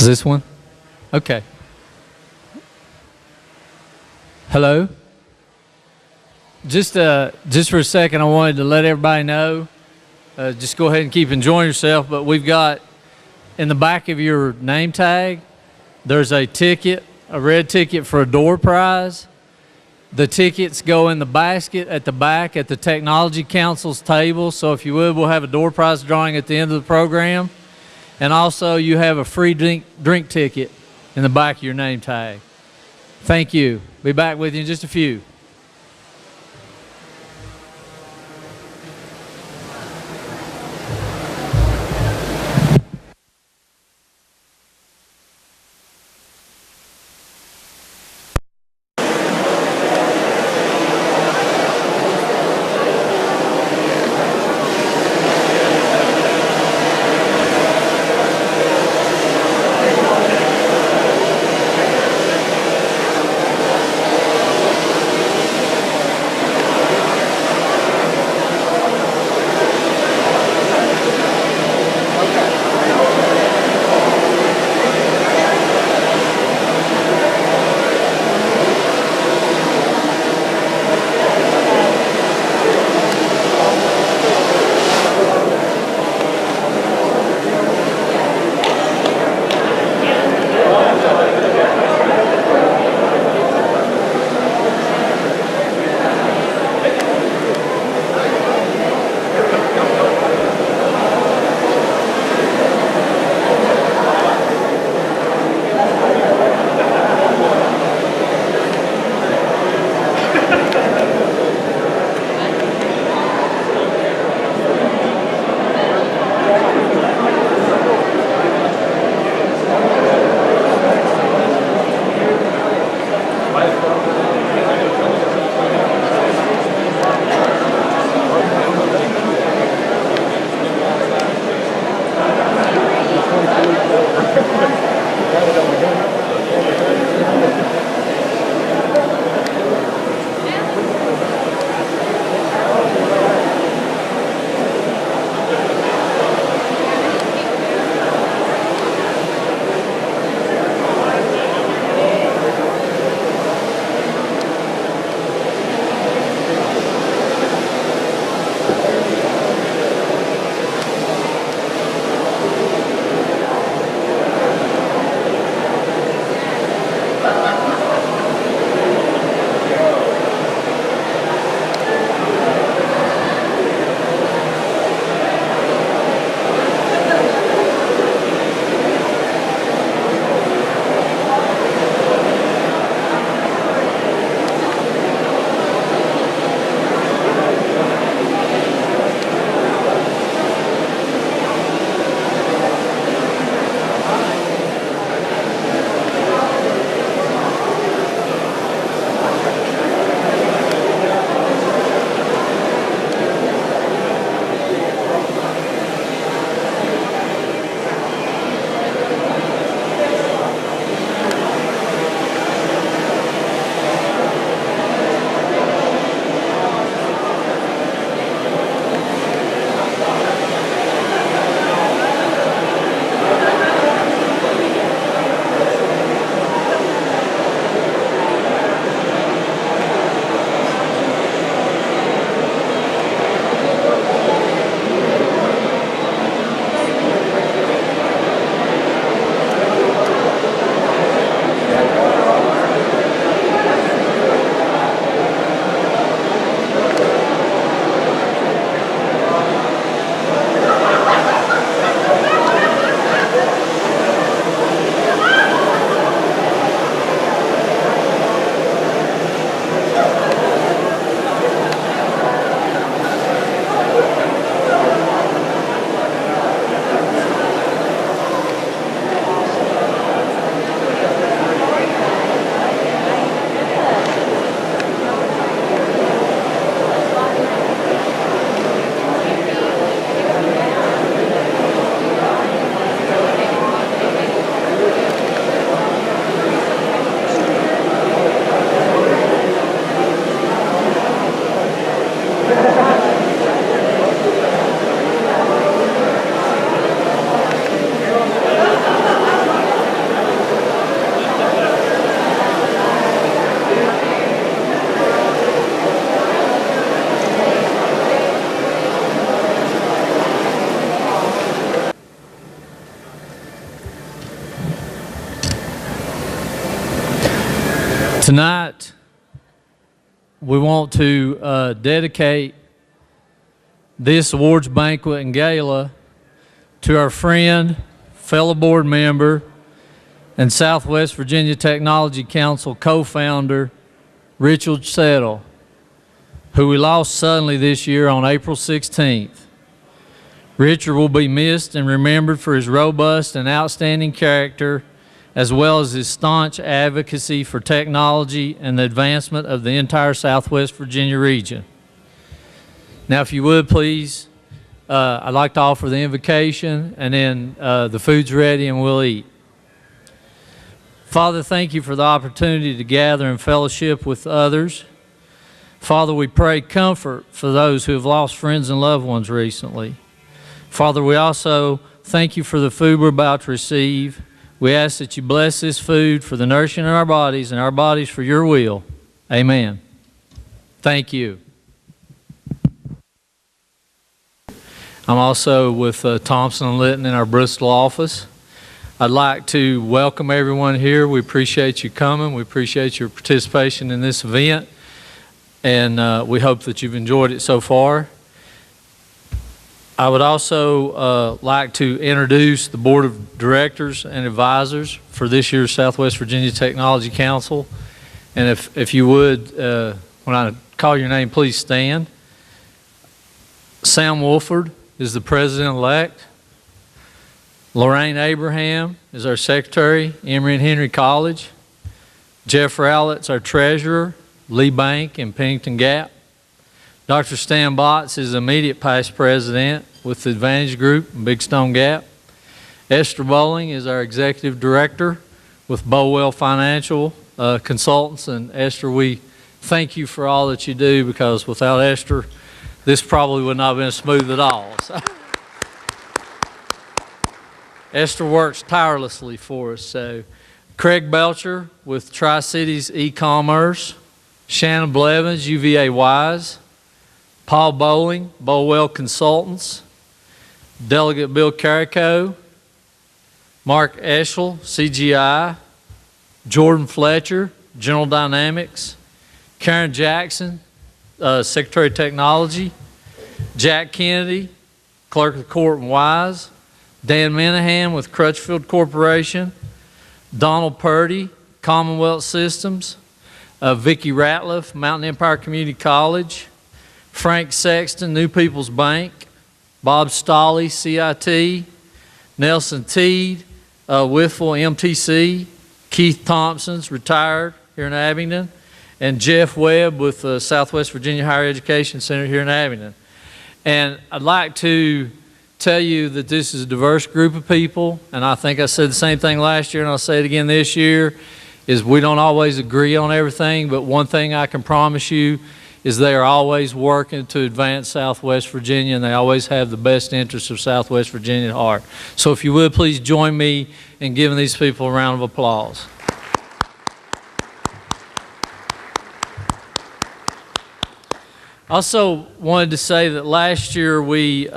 Is this one? Okay. Hello? Just for a second, I wanted to let everybody know, just go ahead and keep enjoying yourself, but we've got in the back of your name tag, there's a ticket, a red ticket for a door prize. The tickets go in the basket at the back at the Technology Council's table. So if you would, we'll have a door prize drawing at the end of the program. And also you have a free drink ticket in the back of your name tag. Thank you. Be back with you in just a few. Tonight, we want to dedicate this awards banquet and gala to our friend, fellow board member, and Southwest Virginia Technology Council co-founder, Richard Settle, who we lost suddenly this year on April 16th. Richard will be missed and remembered for his robust and outstanding character, as well as his staunch advocacy for technology and the advancement of the entire Southwest Virginia region. Now, if you would, please, I'd like to offer the invocation, and then the food's ready and we'll eat. Father, thank you for the opportunity to gather in fellowship with others. Father, we pray comfort for those who have lost friends and loved ones recently. Father, we also thank you for the food we're about to receive. We ask that you bless this food for the nourishing of our bodies and our bodies for your will. Amen. Thank you. I'm also with Thompson and Litton in our Bristol office. I'd like to welcome everyone here. We appreciate you coming. We appreciate your participation in this event, and we hope that you've enjoyed it so far. I would also like to introduce the Board of Directors and Advisors for this year's Southwest Virginia Technology Council. And if you would, when I call your name, please stand. Sam Wolford is the President-elect. Lorraine Abraham is our Secretary, Emory and Henry College. Jeff Rowlett's our Treasurer, Lee Bank in Pennington Gap. Dr. Stan Botts is immediate past president with the Advantage Group in Big Stone Gap. Esther Bowling is our executive director with Bowell Financial Consultants. And Esther, we thank you for all that you do, because without Esther, this probably would not have been smooth at all. So. Esther works tirelessly for us. So, Craig Belcher with Tri-Cities E-Commerce, Shannon Blevins, UVA Wise, Paul Bowling, Bowell Consultants, Delegate Bill Carrico, Mark Eschel, CGI, Jordan Fletcher, General Dynamics, Karen Jackson, Secretary of Technology, Jack Kennedy, Clerk of the Court and Wise, Dan Minahan with Crutchfield Corporation, Donald Purdy, Commonwealth Systems, Vicki Ratliff, Mountain Empire Community College, Frank Sexton, New People's Bank, Bob Stolley, CIT, Nelson Teed, Whitful MTC, Keith Thompson's retired here in Abingdon, and Jeff Webb with Southwest Virginia Higher Education Center here in Abingdon. And I'd like to tell you that this is a diverse group of people, and I think I said the same thing last year and I'll say it again this year, is we don't always agree on everything, but one thing I can promise you is they are always working to advance Southwest Virginia, and they always have the best interests of Southwest Virginia at heart. So if you would, please join me in giving these people a round of applause. Also wanted to say that last year we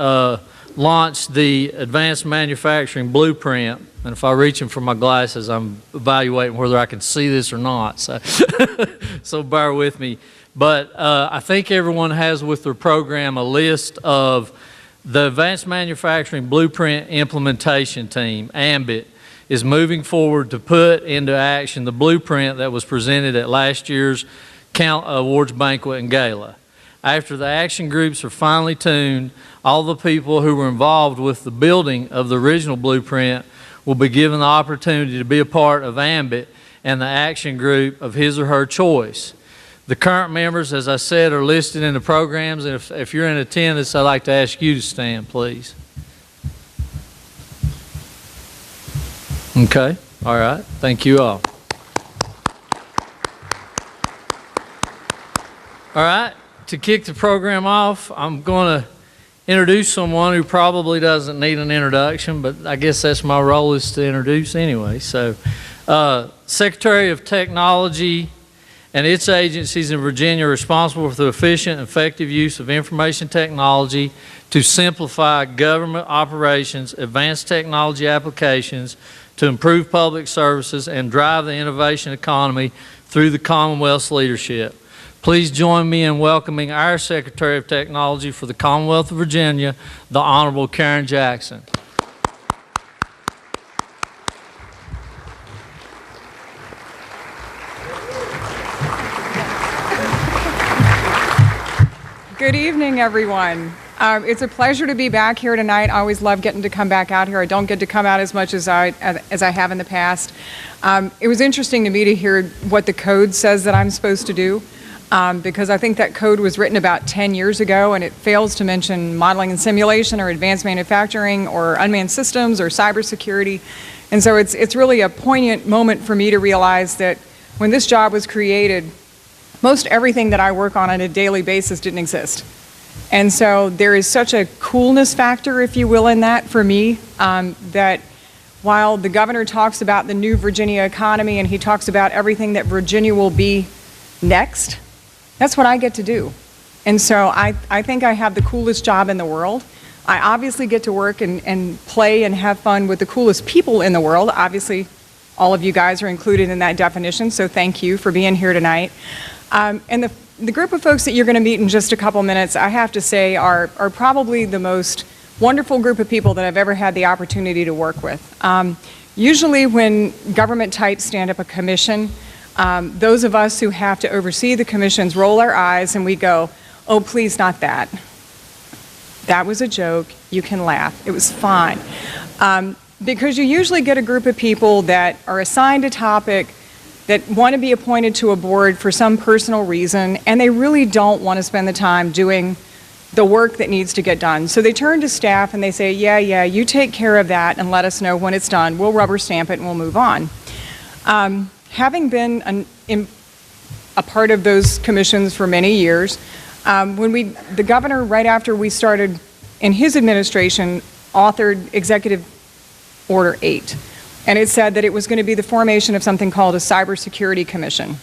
launched the Advanced Manufacturing Blueprint, and if I reach in for my glasses, I'm evaluating whether I can see this or not, so, so bear with me. But I think everyone has with their program a list of the Advanced Manufacturing Blueprint Implementation Team, AMBIT, is moving forward to put into action the blueprint that was presented at last year's awards banquet and gala. After the action groups are finally tuned, all the people who were involved with the building of the original blueprint will be given the opportunity to be a part of AMBIT and the action group of his or her choice. The current members, as I said, are listed in the programs, and if you're in attendance, I'd like to ask you to stand, please. Okay, all right, thank you all. All right, to kick the program off, I'm going to introduce someone who probably doesn't need an introduction, but I guess that's my role, is to introduce anyway. So, Secretary of Technology and its agencies in Virginia are responsible for the efficient and effective use of information technology to simplify government operations, advance technology applications, to improve public services, and drive the innovation economy through the Commonwealth's leadership. Please join me in welcoming our Secretary of Technology for the Commonwealth of Virginia, the Honorable Karen Jackson. Good evening, everyone. It's a pleasure to be back here tonight. I always love getting to come back out here. I don't get to come out as much as I have in the past. It was interesting to me to hear what the code says that I'm supposed to do, because I think that code was written about 10 years ago, and it fails to mention modeling and simulation or advanced manufacturing or unmanned systems or cybersecurity. And so it's really a poignant moment for me to realize that when this job was created, most everything that I work on a daily basis didn't exist. And so there is such a coolness factor, if you will, in that for me, that while the governor talks about the new Virginia economy and he talks about everything that Virginia will be next, that's what I get to do. And so I think I have the coolest job in the world. I obviously get to work and play and have fun with the coolest people in the world. Obviously, all of you guys are included in that definition, so thank you for being here tonight. And the group of folks that you're going to meet in just a couple minutes, I have to say, are probably the most wonderful group of people that I've ever had the opportunity to work with. Usually when government types stand up a commission, those of us who have to oversee the commissions roll our eyes and we go, oh, please, not that. That was a joke. You can laugh. It was fine. Because you usually get a group of people that are assigned a topic, that want to be appointed to a board for some personal reason, and they really don't want to spend the time doing the work that needs to get done. So they turn to staff and they say, yeah, you take care of that and let us know when it's done. We'll rubber stamp it and we'll move on. Having been a part of those commissions for many years, the governor, right after we started in his administration, authored Executive Order 8. And it said that it was going to be the formation of something called a Cybersecurity Commission.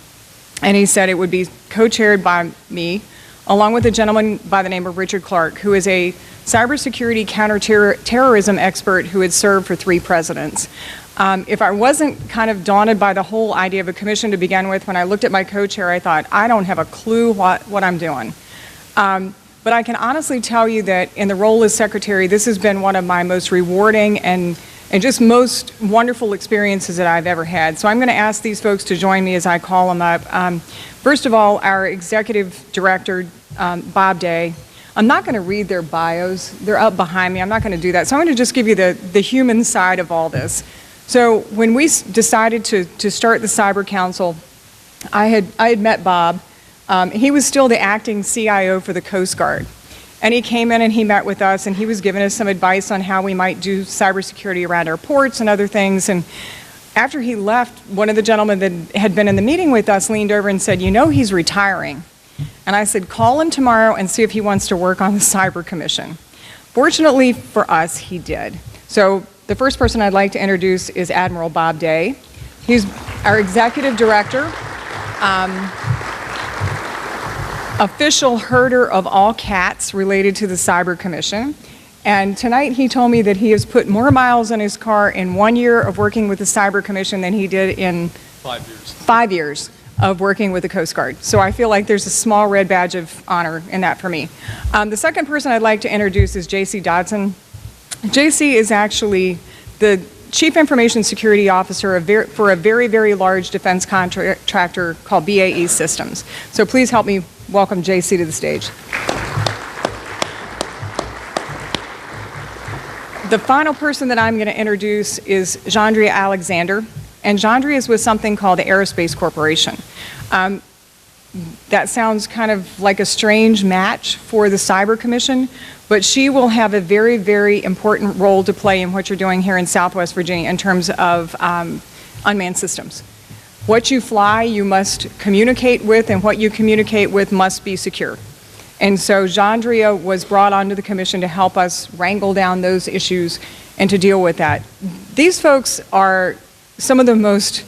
And he said it would be co-chaired by me, along with a gentleman by the name of Richard Clark, who is a cybersecurity counterterrorism expert who had served for 3 presidents. If I wasn't kind of daunted by the whole idea of a commission to begin with, when I looked at my co-chair, I thought, I don't have a clue what I'm doing. But I can honestly tell you that in the role as secretary, this has been one of my most rewarding and just most wonderful experiences that I've ever had. So I'm going to ask these folks to join me as I call them up. First of all, our executive director, Bob Day. I'm not going to read their bios. They're up behind me. I'm not going to do that. So I'm going to just give you the human side of all this. So when we decided to start the Cyber Council, I had met Bob. He was still the acting CIO for the Coast Guard. And he came in and he met with us and he was giving us some advice on how we might do cybersecurity around our ports and other things. And after he left, one of the gentlemen that had been in the meeting with us leaned over and said, you know, he's retiring. And I said, call him tomorrow and see if he wants to work on the Cyber Commission. Fortunately for us, he did. So the first person I'd like to introduce is Admiral Bob Day. He's our executive director. Official herder of all cats related to the Cyber Commission. And tonight he told me that he has put more miles on his car in 1 year of working with the Cyber Commission than he did in 5 years. 5 years of working with the Coast Guard. So I feel like there's a small red badge of honor in that for me. The second person I'd like to introduce is J.C. Dodson. J.C. is actually the Chief Information Security Officer for a very, very large defense contractor called BAE Systems. So please help me welcome J.C. to the stage. The final person that I'm going to introduce is Jandria Alexander. And Jandria is with something called the Aerospace Corporation. That sounds kind of like a strange match for the Cyber Commission, but she will have a very, very important role to play in what you're doing here in Southwest Virginia in terms of unmanned systems. What you fly, you must communicate with, and what you communicate with must be secure. And so Jandria was brought onto the commission to help us wrangle down those issues and to deal with that. These folks are some of the most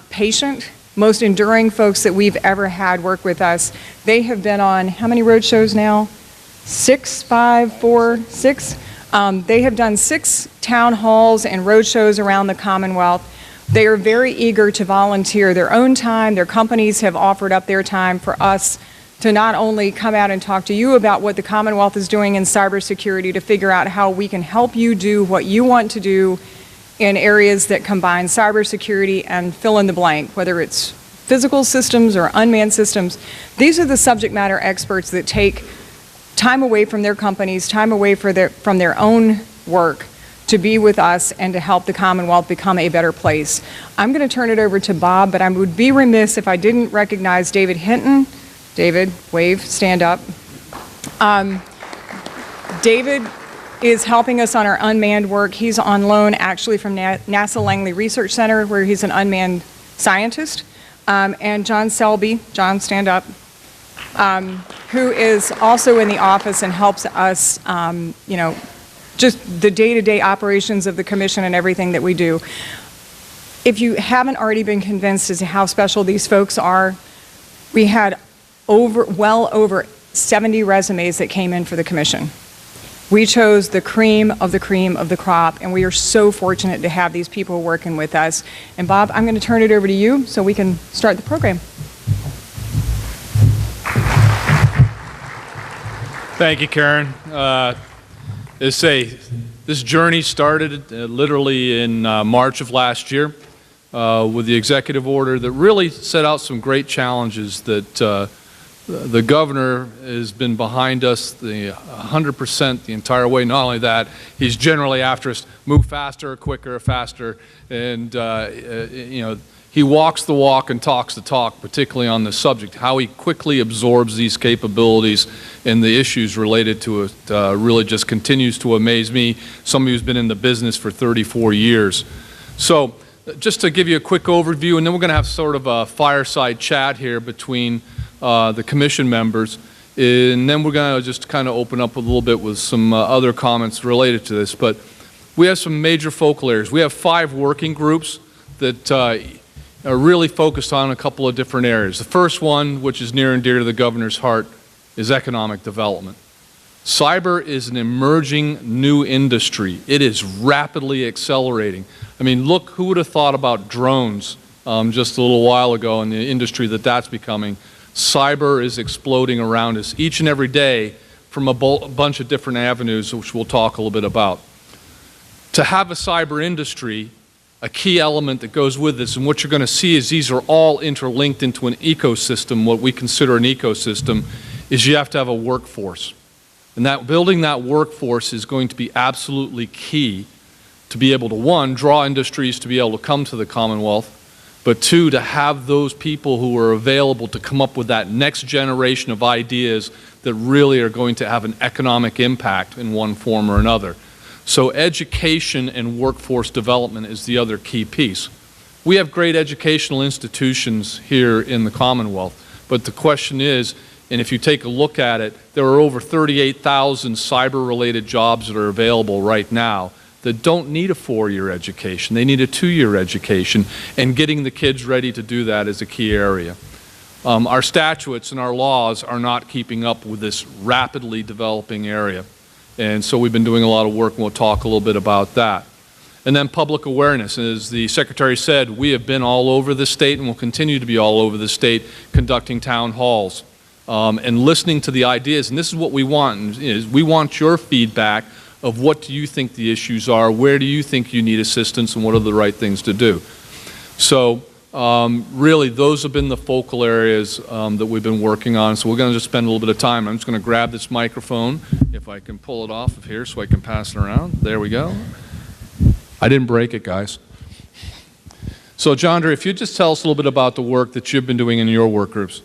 patient, most enduring folks that we've ever had work with us. They have been on how many road shows now? 6, 5, 4, 6. They have done 6 town halls and road shows around the Commonwealth. They are very eager to volunteer their own time. Their companies have offered up their time for us to not only come out and talk to you about what the Commonwealth is doing in cybersecurity, to figure out how we can help you do what you want to do in areas that combine cybersecurity and fill in the blank, whether it's physical systems or unmanned systems. These are the subject matter experts that take time away from their companies, time away from their own work to be with us and to help the Commonwealth become a better place. I'm going to turn it over to Bob, but I would be remiss if I didn't recognize David Hinton. David, wave, stand up. David is helping us on our unmanned work. He's on loan actually from NASA Langley Research Center, where he's an unmanned scientist. And John Selby, John, stand up, who is also in the office and helps us, you know, just the day-to-day operations of the commission and everything that we do. If you haven't already been convinced as to how special these folks are, we had well over 70 resumes that came in for the commission. We chose the cream of the cream of the crop, and we are so fortunate to have these people working with us. And Bob, I'm going to turn it over to you so we can start the program. Thank you, Karen. This journey started literally in March of last year with the executive order that really set out some great challenges that the governor has been behind us 100% the entire way. Not only that, he's generally after us, move faster, quicker, faster, and you know, he walks the walk and talks the talk, particularly on the subject. How he quickly absorbs these capabilities and the issues related to it really just continues to amaze me, somebody who's been in the business for 34 years. So just to give you a quick overview, and then we're going to have sort of a fireside chat here between the commission members, and then we're going to just kind of open up a little bit with some other comments related to this. But we have some major focal areas. We have 5 working groups that are really focused on a couple of different areas. The first one, which is near and dear to the governor's heart, is economic development. Cyber is an emerging new industry. It is rapidly accelerating. I mean, look, who would have thought about drones just a little while ago in the industry that's becoming. Cyber is exploding around us each and every day from a bunch of different avenues, which we'll talk a little bit about. To have a cyber industry, a key element that goes with this, and what you're going to see is these are all interlinked into an ecosystem. What we consider an ecosystem is you have to have a workforce. And that building that workforce is going to be absolutely key to be able to, 1, draw industries to be able to come to the Commonwealth, but 2, to have those people who are available to come up with that next generation of ideas that really are going to have an economic impact in one form or another. So education and workforce development is the other key piece. We have great educational institutions here in the Commonwealth, but the question is, and if you take a look at it, there are over 38,000 cyber-related jobs that are available right now that don't need a 4-year education. They need a 2-year education, and getting the kids ready to do that is a key area. Our statutes and our laws are not keeping up with this rapidly developing area. And so we've been doing a lot of work, and we'll talk a little bit about that. And then public awareness. As the Secretary said, we have been all over the state and will continue to be all over the state conducting town halls and listening to the ideas. And this is what we want, is we want your feedback of what do you think the issues are, where do you think you need assistance, and what are the right things to do. So really, those have been the focal areas that we've been working on. So we're going to just spend a little bit of time. I'm just going to grab this microphone, if I can pull it off of here so I can pass it around. There we go. I didn't break it, guys. So Jandra, if you'd just tell us a little bit about the work that you've been doing in your work groups.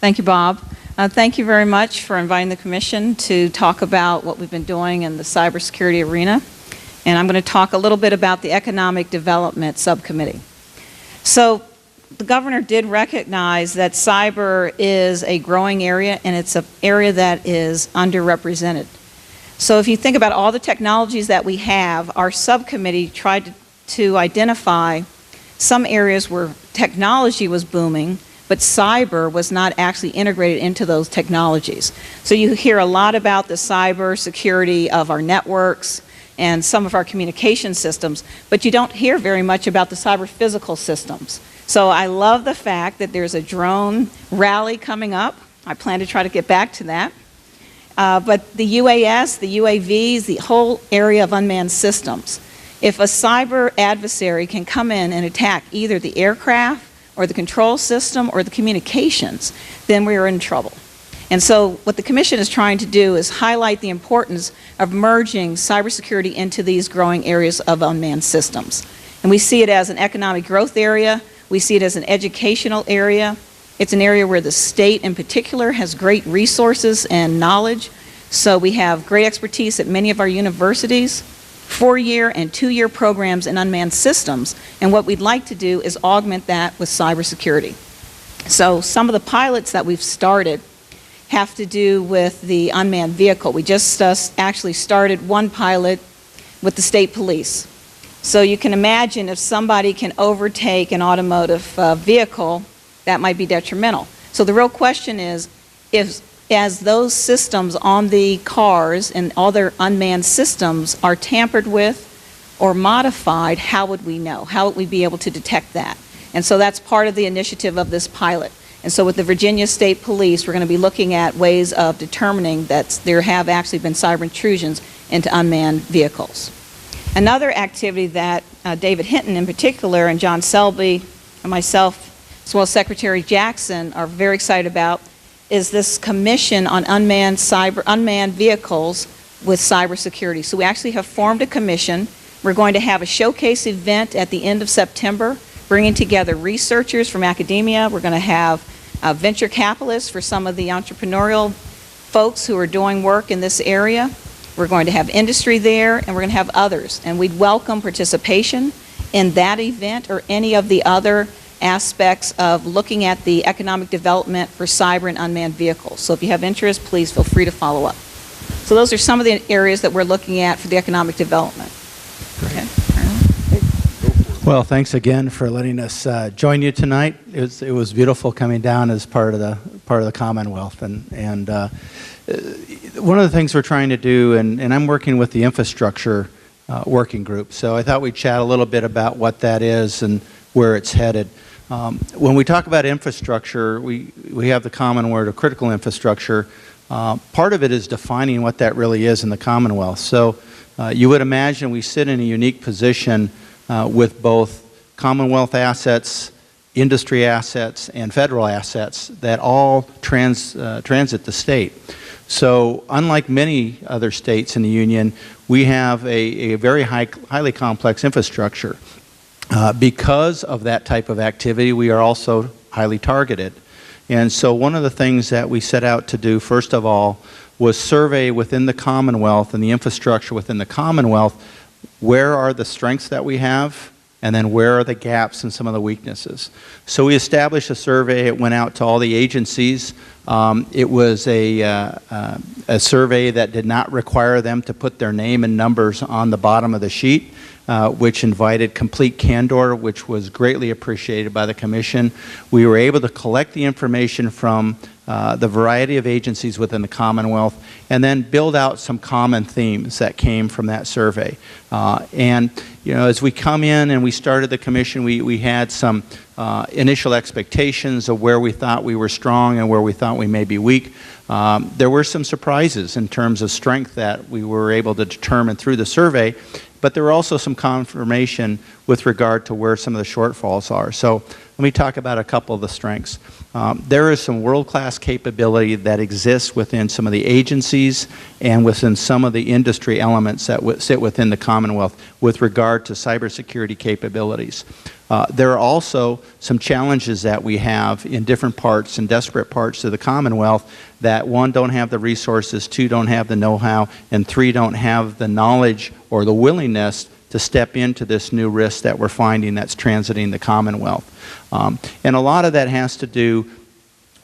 Thank you, Bob. Thank you very much for inviting the Commission to talk about what we've been doing in the cybersecurity arena. And I'm going to talk a little bit about the Economic Development Subcommittee. So the Governor did recognize that cyber is a growing area, and it's an area that is underrepresented. So if you think about all the technologies that we have, our subcommittee tried to identify some areas where technology was booming, but cyber was not actually integrated into those technologies. So you hear a lot about the cyber security of our networks. and some of our communication systems, but you don't hear very much about the cyber physical systems. So I love the fact that there's a drone rally coming up. I plan to try to get back to that. But the UAS, the UAVs, the whole area of unmanned systems. If a cyber adversary can come in and attack either the aircraft or the control system or the communications, then we are in trouble. And so what the Commission is trying to do is highlight the importance of merging cybersecurity into these growing areas of unmanned systems. And we see it as an economic growth area. We see it as an educational area. It's an area where the state in particular has great resources and knowledge. So we have great expertise at many of our universities, 4-year and 2-year programs in unmanned systems. And what we'd like to do is augment that with cybersecurity. So some of the pilots that we've started have to do with the unmanned vehicle. We just actually started one pilot with the state police. So you can imagine if somebody can overtake an automotive vehicle, that might be detrimental. So the real question is, as those systems on the cars and all their unmanned systems are tampered with or modified, how would we know? How would we be able to detect that? And so that's part of the initiative of this pilot. And so with the Virginia State Police, we're going to be looking at ways of determining that there have actually been cyber intrusions into unmanned vehicles. Another activity that David Hinton in particular and John Selby and myself, as well as Secretary Jackson, are very excited about is this commission on unmanned vehicles with cybersecurity. So we actually have formed a commission. We're going to have a showcase event at the end of September, bringing together researchers from academia. We're going to have venture capitalists for some of the entrepreneurial folks who are doing work in this area. We're going to have industry there, and we're going to have others. And we'd welcome participation in that event or any of the other aspects of looking at the economic development for cyber and unmanned vehicles. So if you have interest, please feel free to follow up. So those are some of the areas that we're looking at for the economic development. Okay. Well, thanks again for letting us join you tonight. It was beautiful coming down as part of the Commonwealth, and one of the things we're trying to do, and I'm working with the infrastructure working group, so I thought we'd chat a little bit about what that is and where it's headed. When we talk about infrastructure, we have the common word of critical infrastructure. Part of it is defining what that really is in the Commonwealth. So you would imagine we sit in a unique position with both Commonwealth assets, industry assets, and federal assets that all transit the state. So unlike many other states in the Union, we have a very highly complex infrastructure. Because of that type of activity, we are also highly targeted. And so one of the things that we set out to do, first of all, was survey within the Commonwealth and the infrastructure within the Commonwealth, where are the strengths that we have, and then where are the gaps and some of the weaknesses. So we established a survey. It went out to all the agencies. It was a survey that did not require them to put their name and numbers on the bottom of the sheet, which invited complete candor, which was greatly appreciated by the Commission. We were able to collect the information from the variety of agencies within the Commonwealth and then build out some common themes that came from that survey. And you know, as we come in and we started the Commission, we had some initial expectations of where we thought we were strong and where we thought we may be weak. There were some surprises in terms of strength that we were able to determine through the survey, but there were also some confirmation with regard to where some of the shortfalls are. So let me talk about a couple of the strengths. There is some world-class capability that exists within some of the agencies and within some of the industry elements that sit within the Commonwealth with regard to cybersecurity capabilities. There are also some challenges that we have in different parts and desperate parts of the Commonwealth that, one, don't have the resources, two, don't have the know-how, and three, don't have the knowledge or the willingness to step into this new risk that we're finding that's transiting the Commonwealth. And a lot of that has to do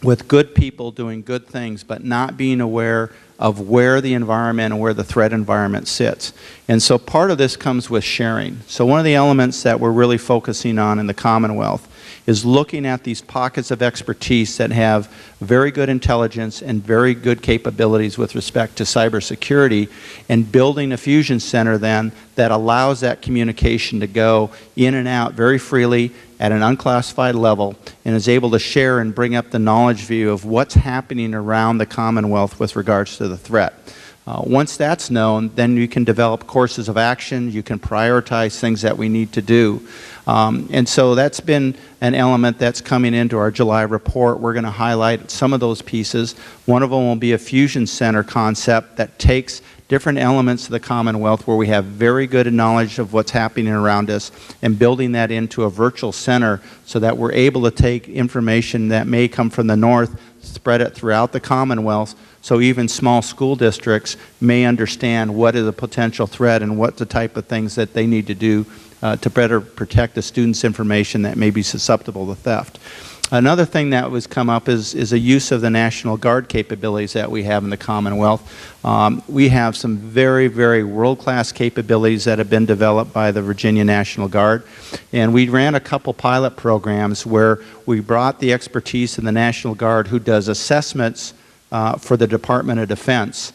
with good people doing good things, but not being aware of where the environment and where the threat environment sits. And so part of this comes with sharing. So one of the elements that we're really focusing on in the Commonwealth is looking at these pockets of expertise that have very good intelligence and very good capabilities with respect to cybersecurity, and building a fusion center then that allows that communication to go in and out very freely at an unclassified level, and is able to share and bring up the knowledge view of what's happening around the Commonwealth with regards to the threat. Once that's known, then you can develop courses of action, you can prioritize things that we need to do. And so that's been an element that's coming into our July report. We're going to highlight some of those pieces. One of them will be a fusion center concept that takes different elements of the Commonwealth where we have very good knowledge of what's happening around us, and building that into a virtual center so that we're able to take information that may come from the north, spread it throughout the Commonwealth, so even small school districts may understand what is a potential threat and what the type of things that they need to do to better protect the students' information that may be susceptible to theft. Another thing that was come up is a use of the National Guard capabilities that we have in the Commonwealth. We have some very, very world-class capabilities that have been developed by the Virginia National Guard, and we ran a couple pilot programs where we brought the expertise in the National Guard, who does assessments for the Department of Defense.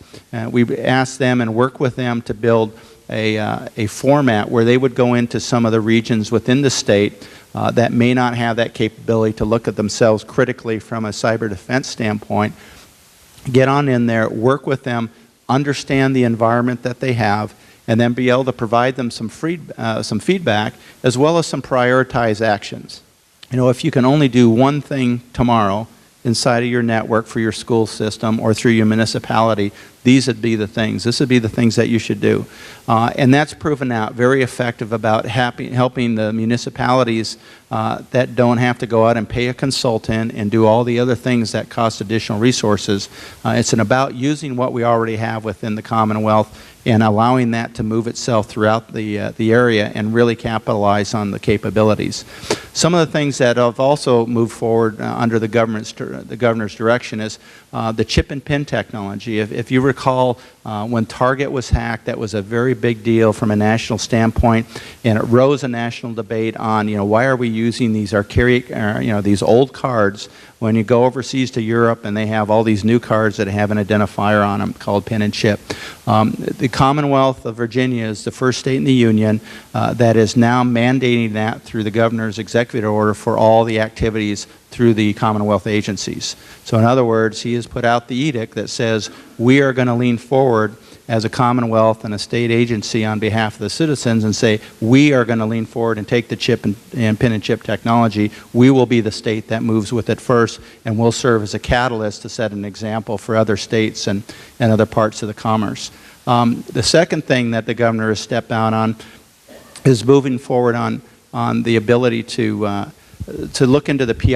We asked them and worked with them to build a format where they would go into some of the regions within the state that may not have that capability to look at themselves critically from a cyber defense standpoint, get on in there, work with them, understand the environment that they have, and then be able to provide them some feedback as well as some prioritized actions. You know, if you can only do one thing tomorrow inside of your network for your school system or through your municipality, these would be the things. This would be the things that you should do. And that's proven out very effective about helping the municipalities that don't have to go out and pay a consultant and do all the other things that cost additional resources. It's about using what we already have within the Commonwealth and allowing that to move itself throughout the area and really capitalize on the capabilities. Some of the things that have also moved forward under the governor's direction is the chip and pin technology. If you recall, when Target was hacked, that was a very big deal from a national standpoint, and it rose a national debate on, you know, why are we using these archaic, these old cards when you go overseas to Europe and they have all these new cards that have an identifier on them called pin and chip. The Commonwealth of Virginia is the first state in the Union that is now mandating that through the governor's executive order for all the activities through the Commonwealth agencies. So in other words, he has put out the edict that says we are going to lean forward as a Commonwealth and a state agency on behalf of the citizens and say we are going to lean forward and take the chip and pin and chip technology. We will be the state that moves with it first, and we'll serve as a catalyst to set an example for other states and other parts of the commerce. The second thing that the governor has stepped out on is moving forward on the ability to look into the PII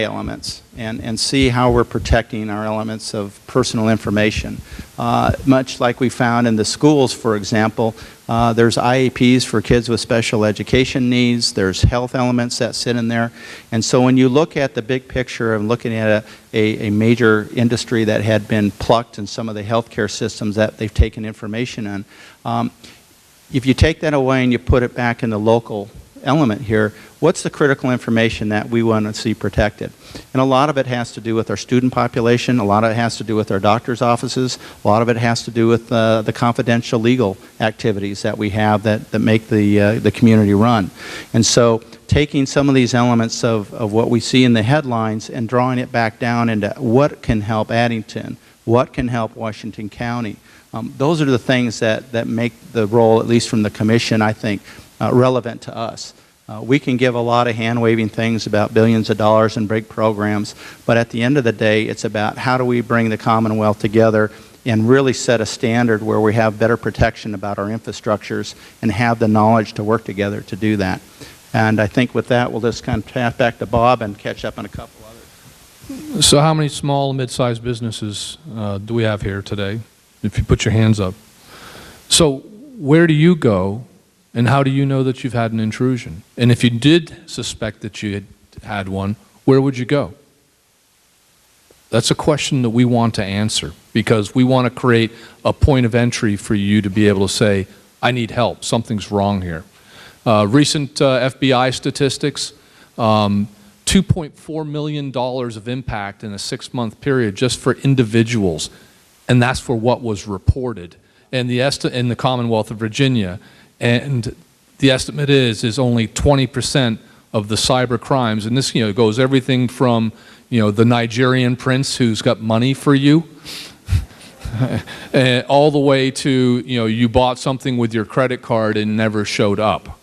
elements and see how we're protecting our elements of personal information. Much like we found in the schools, for example, there's IEPs for kids with special education needs, there's health elements that sit in there, and so when you look at the big picture of looking at a major industry that had been plucked in some of the healthcare systems that they've taken information on, if you take that away and you put it back in the local element here, what's the critical information that we want to see protected? And a lot of it has to do with our student population, a lot of it has to do with our doctor's offices, a lot of it has to do with the confidential legal activities that we have that make the community run. And so taking some of these elements of what we see in the headlines and drawing it back down into what can help Addington, what can help Washington County, those are the things that make the role, at least from the commission, I think, relevant to us. We can give a lot of hand-waving things about billions of dollars in big programs, but at the end of the day, it's about how do we bring the Commonwealth together and really set a standard where we have better protection about our infrastructures and have the knowledge to work together to do that. And I think with that, we'll just kind of pass back to Bob and catch up on a couple others. So how many small and mid-sized businesses do we have here today, if you put your hands up? So where do you go, and how do you know that you've had an intrusion? And if you did suspect that you had one, where would you go? That's a question that we want to answer, because we want to create a point of entry for you to be able to say, I need help, something's wrong here. Recent FBI statistics, $2.4 million of impact in a 6-month period just for individuals, and that's for what was reported in the Commonwealth of Virginia. And the estimate is only 20% of the cyber crimes, and this goes everything from the Nigerian prince who's got money for you, all the way to you bought something with your credit card and never showed up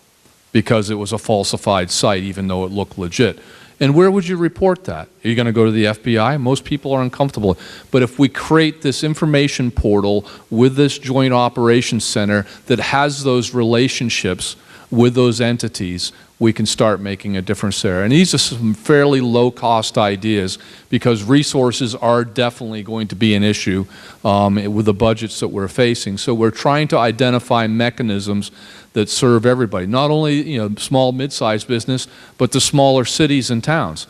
because it was a falsified site even though it looked legit. And where would you report that? Are you going to go to the FBI? Most people are uncomfortable. But if we create this information portal with this joint operations center that has those relationships with those entities, we can start making a difference there. And these are some fairly low-cost ideas because resources are definitely going to be an issue with the budgets that we're facing. So we're trying to identify mechanisms that serve everybody, not only small, mid-sized business, but the smaller cities and towns.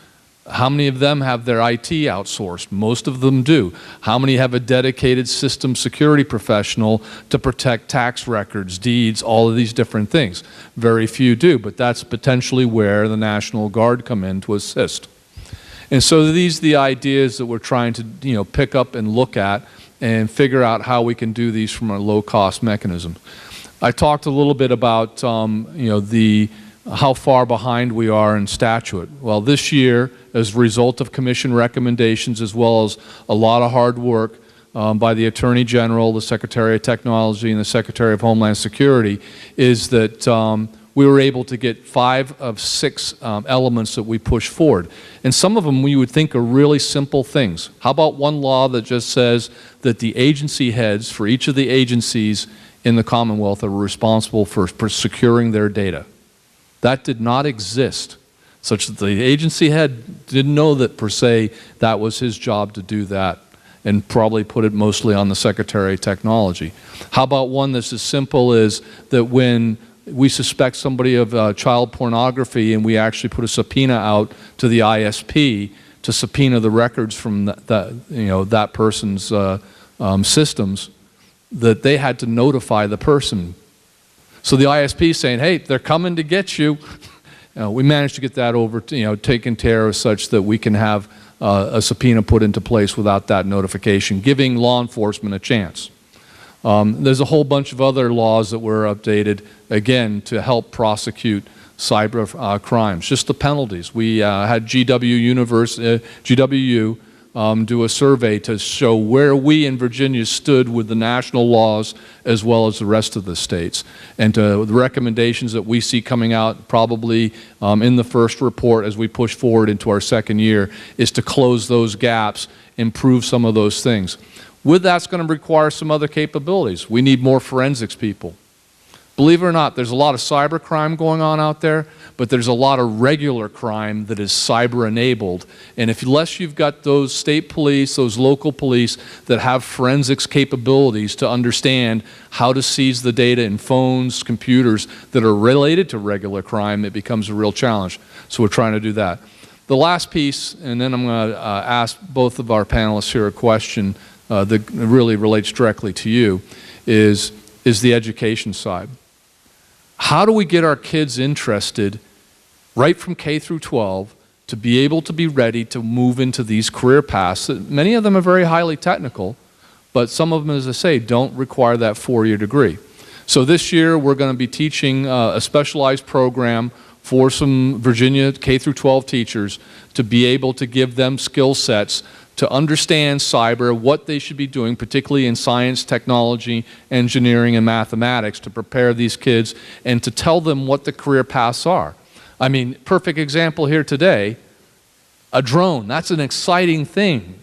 How many of them have their IT outsourced? Most of them do. How many have a dedicated system security professional to protect tax records, deeds, all of these different things? Very few do, but that's potentially where the National Guard come in to assist. And so these are the ideas that we're trying to pick up and look at and figure out how we can do these from a low-cost mechanism. I talked a little bit about how far behind we are in statute. Well, this year, as a result of commission recommendations as well as a lot of hard work by the Attorney General, the Secretary of Technology, and the Secretary of Homeland Security, is that we were able to get 5 of 6 elements that we push forward. And some of them we would think are really simple things. How about one law that just says that the agency heads for each of the agencies in the Commonwealth are responsible for securing their data? That did not exist, such that the agency head didn't know that per se that was his job to do that, and probably put it mostly on the Secretary of Technology. How about one that's as simple as that when we suspect somebody of child pornography and we actually put a subpoena out to the ISP to subpoena the records from that person's systems, that they had to notify the person. So the ISP is saying, hey, they're coming to get you. We managed to get that over, taken care of such that we can have a subpoena put into place without that notification, giving law enforcement a chance. There's a whole bunch of other laws that were updated, again, to help prosecute cyber crimes. Just the penalties. We had GWU do a survey to show where we in Virginia stood with the national laws as well as the rest of the states. And the recommendations that we see coming out probably in the first report as we push forward into our second year is to close those gaps, improve some of those things. With that's going to require some other capabilities. We need more forensics people. Believe it or not, there's a lot of cyber crime going on out there, but there's a lot of regular crime that is cyber enabled. And unless you've got those state police, those local police that have forensics capabilities to understand how to seize the data in phones, computers that are related to regular crime, it becomes a real challenge. So we're trying to do that. The last piece, and then I'm going to ask both of our panelists here a question that really relates directly to you, is the education side. How do we get our kids interested right from K through 12 to be able to be ready to move into these career paths? Many of them are very highly technical, but some of them, as I say, don't require that 4-year degree. So this year we're going to be teaching a specialized program for some Virginia K through 12 teachers to be able to give them skill sets to understand cyber, what they should be doing, particularly in science, technology, engineering, and mathematics, to prepare these kids and to tell them what the career paths are. I mean, perfect example here today, a drone. That's an exciting thing.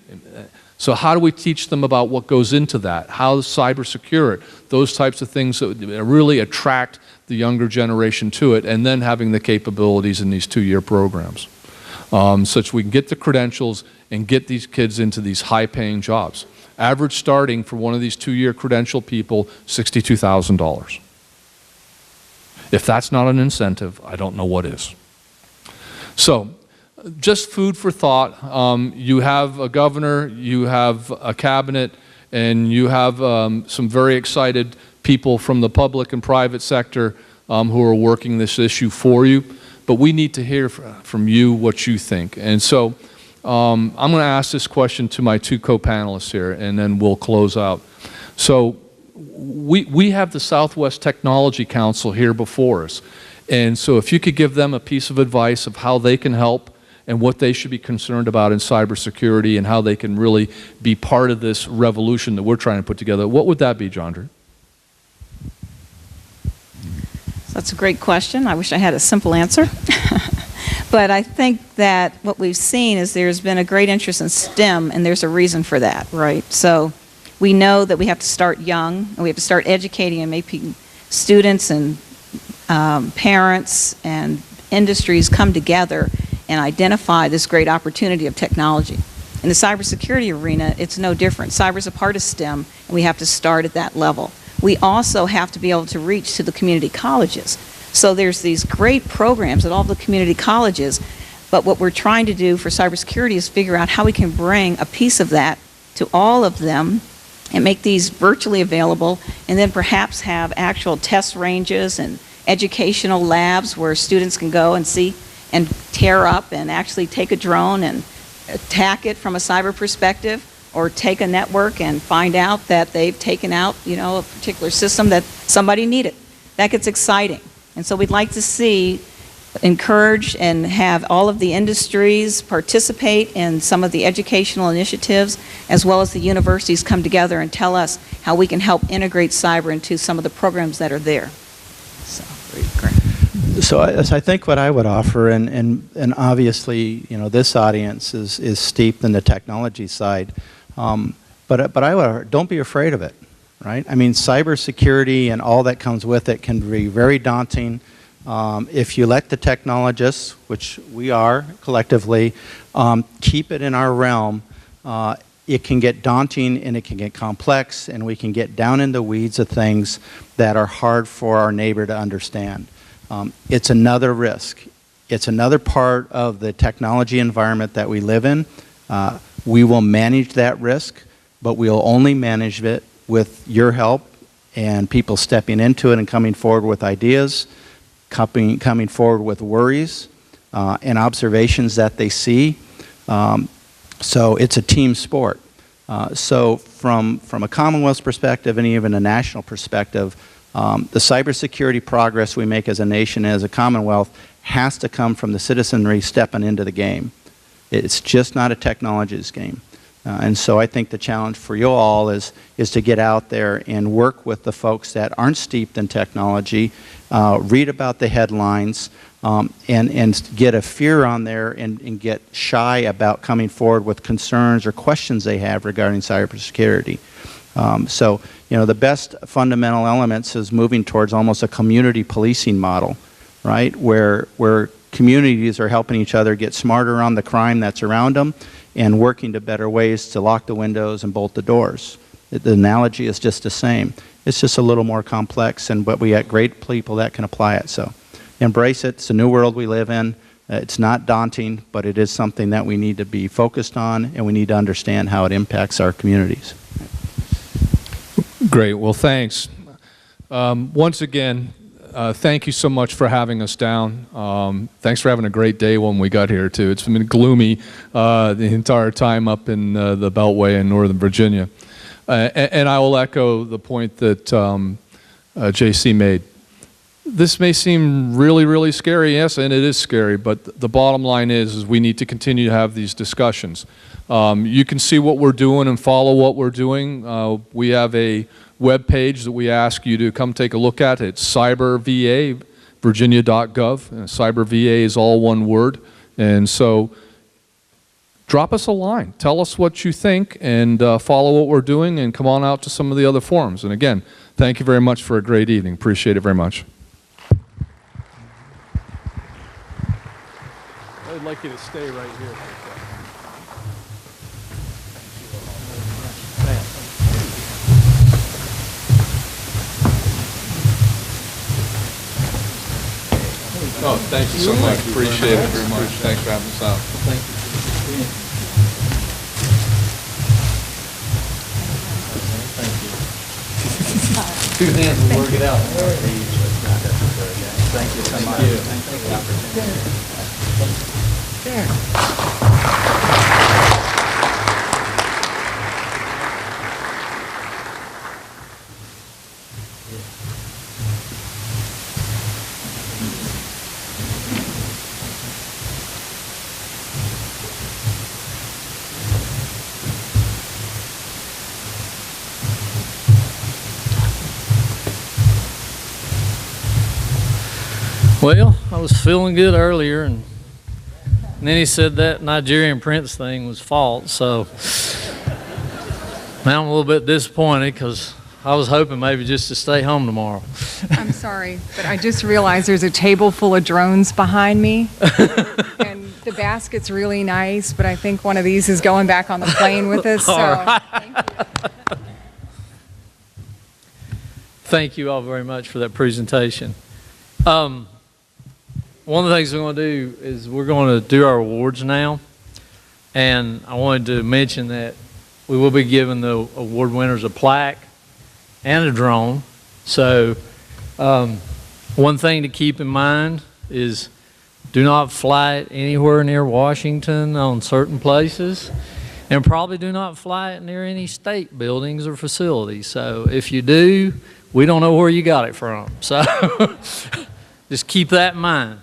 So how do we teach them about what goes into that? How to cyber secure it? Those types of things that really attract the younger generation to it, and then having the capabilities in these 2-year programs. Such we can get the credentials and get these kids into these high-paying jobs. Average starting for one of these 2-year credential people, $62,000. If that's not an incentive, I don't know what is. So, just food for thought. You have a governor, you have a cabinet, and you have some very excited people from the public and private sector who are working this issue for you. but we need to hear from you what you think. And so I'm going to ask this question to my two co-panelists here, and then we'll close out. So we have the Southwest Technology Council here before us. And so if you could give them a piece of advice of how they can help and what they should be concerned about in cybersecurity and how they can really be part of this revolution that we're trying to put together, what would that be, John Drew? That's a great question. I wish I had a simple answer. But I think that what we've seen is there's been a great interest in STEM, and there's a reason for that, right? So we know that we have to start young, and we have to start educating and making students and parents and industries come together and identify this great opportunity of technology. In the cybersecurity arena, it's no different. Cyber is a part of STEM, and we have to start at that level. We also have to be able to reach to the community colleges. So there's these great programs at all the community colleges, but what we're trying to do for cybersecurity is figure out how we can bring a piece of that to all of them and make these virtually available, and then perhaps have actual test ranges and educational labs where students can go and see and tear up and actually take a drone and attack it from a cyber perspective, or take a network and find out that they've taken out, you know, a particular system that somebody needed. That gets exciting. And so we'd like to see, encourage and have all of the industries participate in some of the educational initiatives, as well as the universities come together and tell us how we can help integrate cyber into some of the programs that are there. So, great. So I think what I would offer, and obviously, you know, this audience is steeped in the technology side, but I would, don't be afraid of it, right? I mean, cybersecurity and all that comes with it can be very daunting. If you let the technologists, which we are collectively, keep it in our realm, it can get daunting and it can get complex, and we can get down in the weeds of things that are hard for our neighbor to understand. It's another risk. It's another part of the technology environment that we live in. We will manage that risk, but we'll only manage it with your help and people stepping into it and coming forward with ideas, coming forward with worries and observations that they see. So it's a team sport. So from a Commonwealth perspective and even a national perspective, the cybersecurity progress we make as a nation and as a Commonwealth has to come from the citizenry stepping into the game. It's just not a technologies game. And so I think the challenge for you all is to get out there and work with the folks that aren't steeped in technology, read about the headlines, and get a fear on there and get shy about coming forward with concerns or questions they have regarding cybersecurity. So, you know, the best fundamental elements is moving towards almost a community policing model, right, where communities are helping each other get smarter on the crime that's around them and working to better ways to lock the windows and bolt the doors. The analogy is just the same. It's just a little more complex, but we got great people that can apply it. So embrace it. It's a new world we live in. It's not daunting, but it is something that we need to be focused on, and we need to understand how it impacts our communities. Great. Well, thanks. Once again, thank you so much for having us down. Thanks for having a great day when we got here, too. It's been gloomy the entire time up in the Beltway in Northern Virginia. And I will echo the point that JC made. This may seem really, really scary, yes, and it is scary, but the bottom line is we need to continue to have these discussions. You can see what we're doing and follow what we're doing. We have a web page that we ask you to come take a look at. It's CyberVA, virginia.gov. CyberVA is all one word. And so drop us a line. Tell us what you think and follow what we're doing, and come on out to some of the other forums. And again, thank you very much for a great evening. Appreciate it very much. I'd like you to stay right here. Oh, thank you so much. Appreciate it very much. Thanks for having us out. Thank you. Two hands will work it out. Thank you so much. Thank you for the opportunity. Well, I was feeling good earlier, and then he said that Nigerian prince thing was false. So now I'm a little bit disappointed because I was hoping maybe just to stay home tomorrow. I'm sorry, but I just realized there's a table full of drones behind me. And the basket's really nice, but I think one of these is going back on the plane with us. So thank you. Thank you all very much for that presentation. One of the things we're going to do is we're going to do our awards now. And I wanted to mention that we will be giving the award winners a plaque and a drone. So one thing to keep in mind is do not fly it anywhere near Washington on certain places, and probably do not fly it near any state buildings or facilities. So if you do, we don't know where you got it from. So just keep that in mind.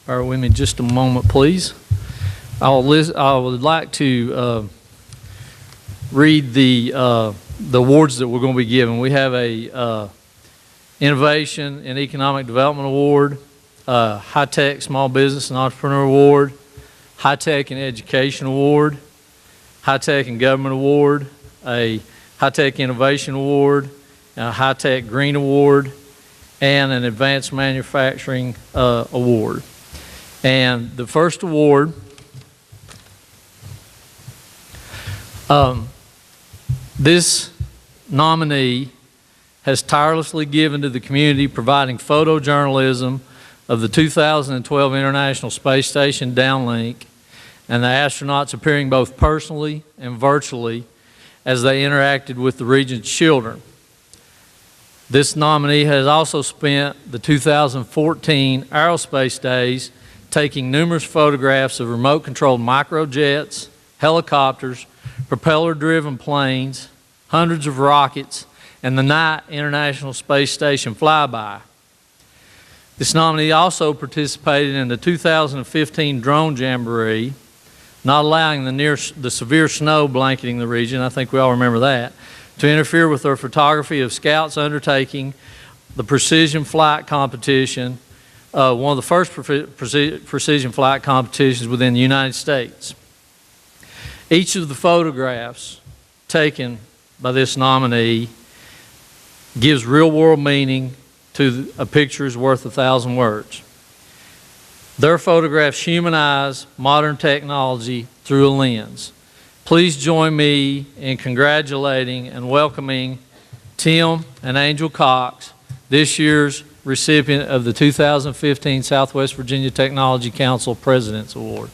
Bear with me just a moment, please. I would like to read the awards that we're going to be giving. We have a Innovation and Economic Development Award, High Tech Small Business and Entrepreneur Award, High Tech and Education Award, High Tech and Government Award, a High Tech Innovation Award, a High Tech Green Award, and an Advanced Manufacturing Award. And the first award this nominee has tirelessly given to the community, providing photojournalism of the 2012 International Space Station downlink and the astronauts appearing both personally and virtually as they interacted with the region's children. This nominee has also spent the 2014 Aerospace Days taking numerous photographs of remote-controlled microjets, helicopters, propeller-driven planes, hundreds of rockets, and the Knight International Space Station flyby. This nominee also participated in the 2015 Drone Jamboree, not allowing the severe snow blanketing the region, I think we all remember that, to interfere with their photography of scouts undertaking the precision flight competition, one of the first precision flight competitions within the United States. Each of the photographs taken by this nominee gives real-world meaning to a picture is worth 1,000 words. Their photographs humanize modern technology through a lens. Please join me in congratulating and welcoming Tim and Angel Cox, this year's recipient of the 2015 Southwest Virginia Technology Council President's Award.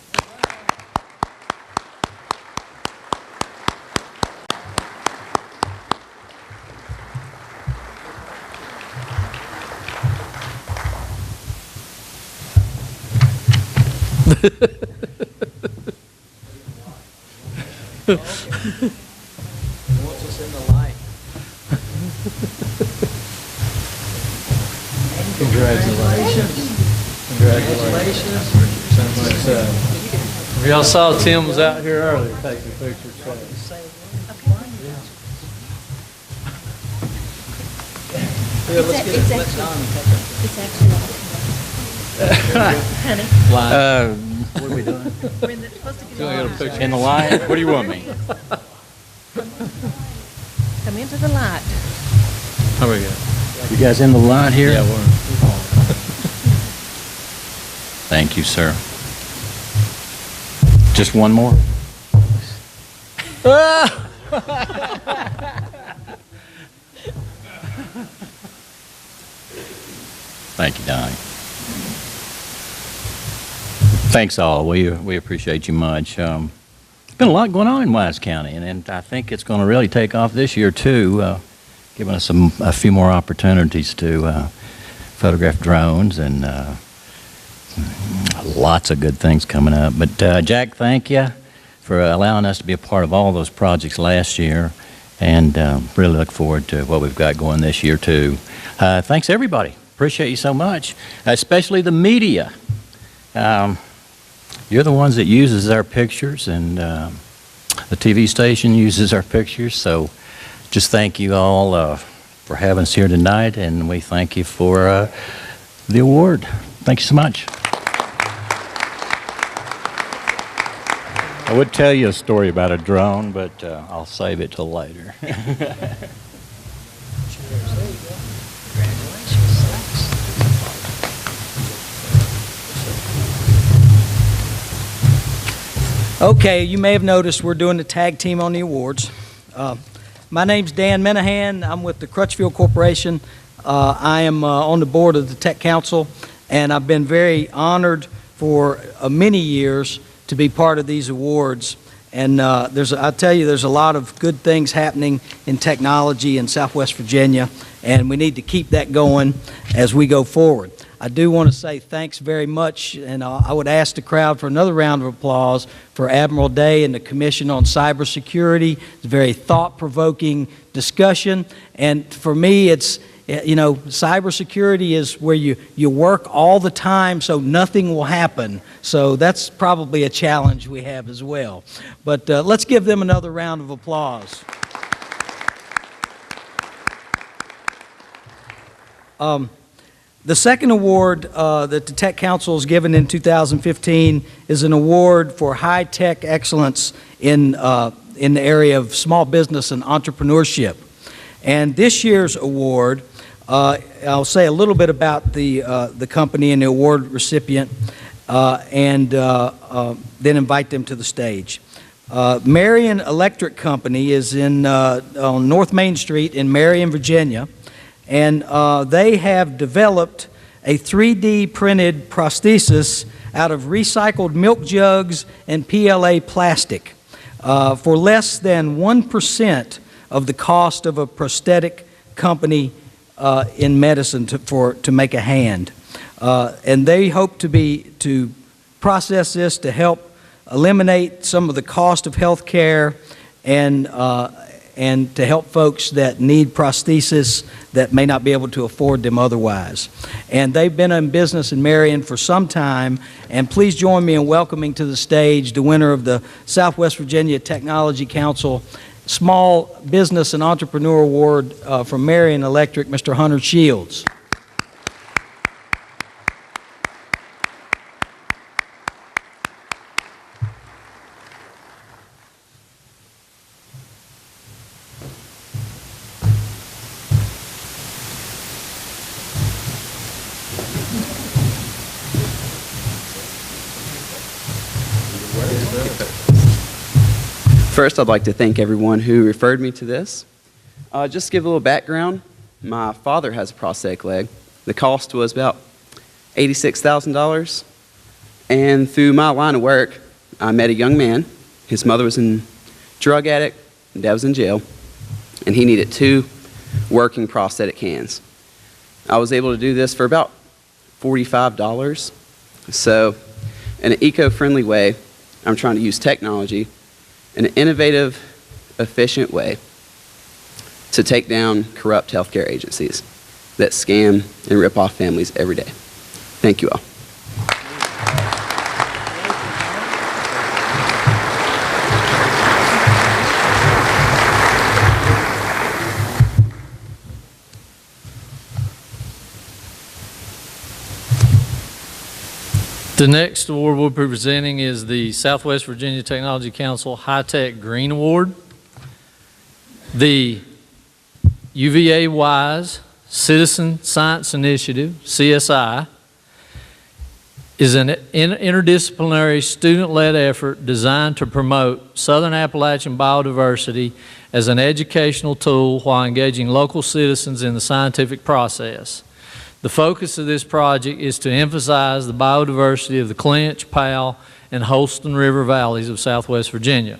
What's us in the light? Congratulations. Congratulations. So much. Y'all saw Tim was out here earlier taking pictures. Yeah, let's get it. Let Don take it. It's actually honey. What are we doing? We're supposed to Can I get a picture? In the light? What do you want me? come into the light. There we go. You guys in the light here? Yeah, we're. Thank you, sir. Just one more? Thank you, Donnie. Thanks all. We appreciate you much. There's been a lot going on in Wise County, and I think it's going to really take off this year too. giving us a few more opportunities to photograph drones, and lots of good things coming up. But Jack, thank you for allowing us to be a part of all those projects last year, and really look forward to what we've got going this year too. Thanks everybody. Appreciate you so much, especially the media. You're the ones that uses our pictures, and the TV station uses our pictures, so just thank you all for having us here tonight, and we thank you for the award. Thank you so much. I would tell you a story about a drone, but I'll save it till later. Okay, you may have noticed we're doing the tag team on the awards. My name's Dan Minahan. I'm with the Crutchfield Corporation. I am on the board of the Tech Council, and I've been very honored for many years to be part of these awards. And I tell you, there's a lot of good things happening in technology in Southwest Virginia, and we need to keep that going as we go forward. I do want to say thanks very much, and I would ask the crowd for another round of applause for Admiral Day and the Commission on Cybersecurity. It's a very thought-provoking discussion, and for me, it's, you know, cybersecurity is where you work all the time so nothing will happen. So that's probably a challenge we have as well. But let's give them another round of applause. The second award that the Tech Council has given in 2015 is an award for high-tech excellence in the area of small business and entrepreneurship. And this year's award, I'll say a little bit about the company and the award recipient, and then invite them to the stage. Marion Electric Company is on North Main Street in Marion, Virginia. And they have developed a 3D printed prosthesis out of recycled milk jugs and PLA plastic for less than 1% of the cost of a prosthetic company in medicine to make a hand. And they hope to process this to help eliminate some of the cost of health care and to help folks that need prosthesis that may not be able to afford them otherwise. And they've been in business in Marion for some time, and please join me in welcoming to the stage the winner of the Southwest Virginia Technology Council Small Business and Entrepreneur Award from Marion Electric, Mr. Hunter Shields. First, I'd like to thank everyone who referred me to this. Just to give a little background, my father has a prosthetic leg. The cost was about $86,000. And through my line of work, I met a young man. His mother was a drug addict, and dad was in jail, and he needed 2 working prosthetic hands. I was able to do this for about $45. So, in an eco-friendly way, I'm trying to use technology in an innovative, efficient way to take down corrupt healthcare agencies that scam and rip off families every day. Thank you all. The next award we'll be presenting is the Southwest Virginia Technology Council High-Tech Green Award. The UVA-WISE Citizen Science Initiative, CSI, is an interdisciplinary student-led effort designed to promote Southern Appalachian biodiversity as an educational tool while engaging local citizens in the scientific process. The focus of this project is to emphasize the biodiversity of the Clinch, Powell, and Holston River valleys of Southwest Virginia.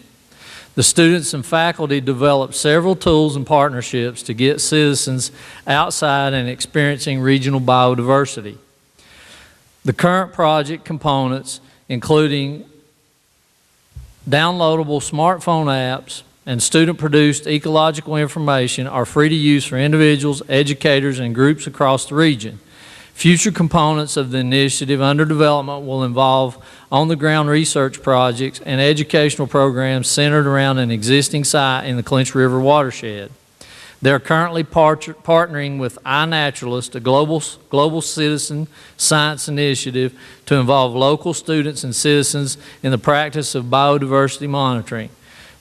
The The students and faculty developed several tools and partnerships to get citizens outside and experiencing regional biodiversity. The current project components, including downloadable smartphone apps and student-produced ecological information, are free to use for individuals, educators, and groups across the region. Future components of the initiative under development will involve on-the-ground research projects and educational programs centered around an existing site in the Clinch River watershed. They're currently partnering with iNaturalist, a global citizen science initiative to involve local students and citizens in the practice of biodiversity monitoring.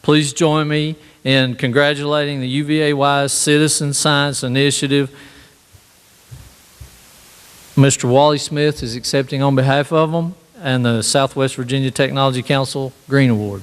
Please join me in congratulating the UVA-wise Citizen Science Initiative. Mr. Wally Smith is accepting on behalf of them, and the Southwest Virginia Technology Council Green Award.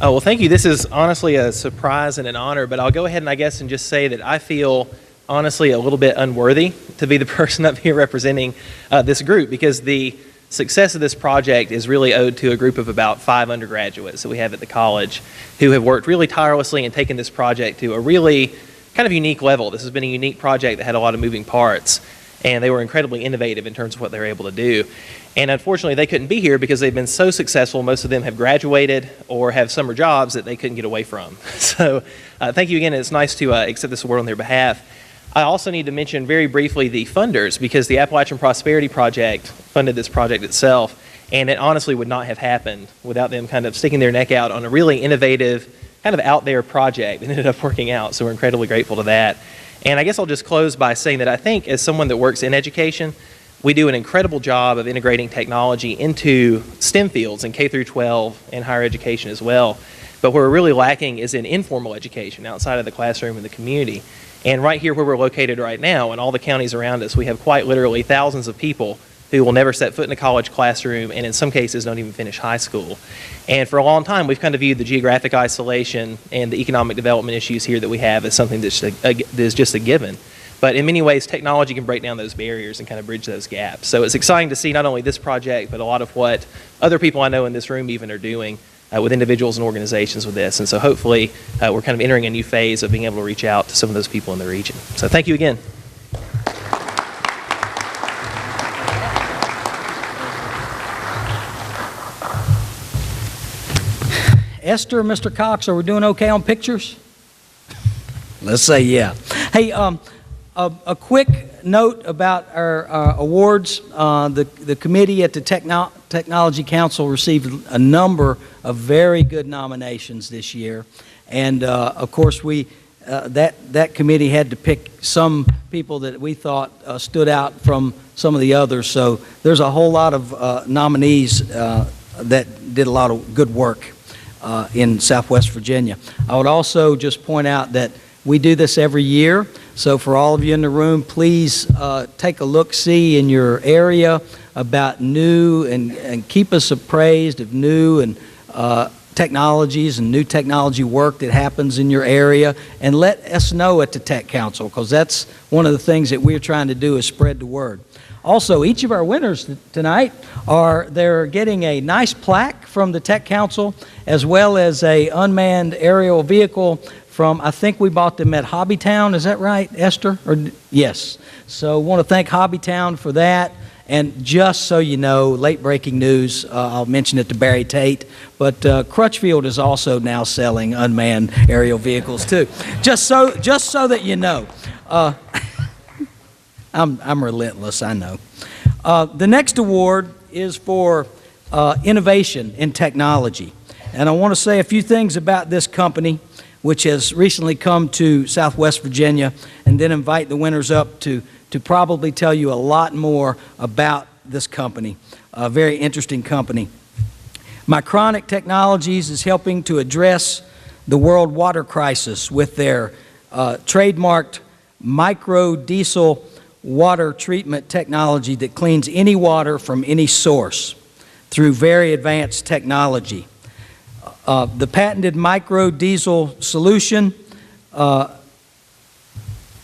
Oh, well, thank you. This is honestly a surprise and an honor, but I'll go ahead and I guess and just say that I feel honestly a little bit unworthy to be the person up here representing this group, because the success of this project is really owed to a group of about 5 undergraduates that we have at the college who have worked really tirelessly and taken this project to a really kind of unique level. This has been a unique project that had a lot of moving parts, and they were incredibly innovative in terms of what they were able to do. And unfortunately, they couldn't be here because they've been so successful. Most of them have graduated or have summer jobs that they couldn't get away from. So thank you again. It's nice to accept this award on their behalf. I also need to mention very briefly the funders, because the Appalachian Prosperity Project funded this project itself, and it honestly would not have happened without them kind of sticking their neck out on a really innovative, kind of out there project. It ended up working out, so we're incredibly grateful to that. And I guess I'll just close by saying that I think as someone that works in education, we do an incredible job of integrating technology into STEM fields in K through 12 and higher education as well. But where we're really lacking is in informal education outside of the classroom and the community. And right here where we're located right now, in all the counties around us, we have quite literally thousands of people who will never set foot in a college classroom, and in some cases don't even finish high school. And for a long time, we've kind of viewed the geographic isolation and the economic development issues here that we have as something that's just a given. But in many ways, technology can break down those barriers and kind of bridge those gaps. So it's exciting to see not only this project, but a lot of what other people I know in this room even are doing with individuals and organizations with this. And so hopefully we're kind of entering a new phase of being able to reach out to some of those people in the region. So thank you again. Esther, Mr. Cox, are we doing okay on pictures? Let's say yeah. Hey, a quick note about our awards. The committee at the Technology Council received a number of very good nominations this year, and of course that committee had to pick some people that we thought stood out from some of the others. So there's a whole lot of nominees that did a lot of good work in Southwest Virginia. I would also just point out that we do this every year. So for all of you in the room, please take a look-see in your area about new and keep us appraised of new and technologies and new technology work that happens in your area, and let us know at the Tech Council, because that's one of the things that we're trying to do is spread the word. Also, each of our winners tonight they're getting a nice plaque from the Tech Council, as well as a unmanned aerial vehicle from, I think we bought them at Hobbytown. Is that right, Esther? Yes. So want to thank Hobbytown for that. And just so you know, late breaking news, I'll mention it to Barry Tate, but Crutchfield is also now selling unmanned aerial vehicles too. Just so that you know. I'm relentless, I know. The next award is for innovation in technology. And I want to say a few things about this company, which has recently come to Southwest Virginia, and then invite the winners up to probably tell you a lot more about this company, a very interesting company. Micronic Technologies is helping to address the world water crisis with their trademarked micro diesel water treatment technology that cleans any water from any source through very advanced technology. The patented micro-diesel solution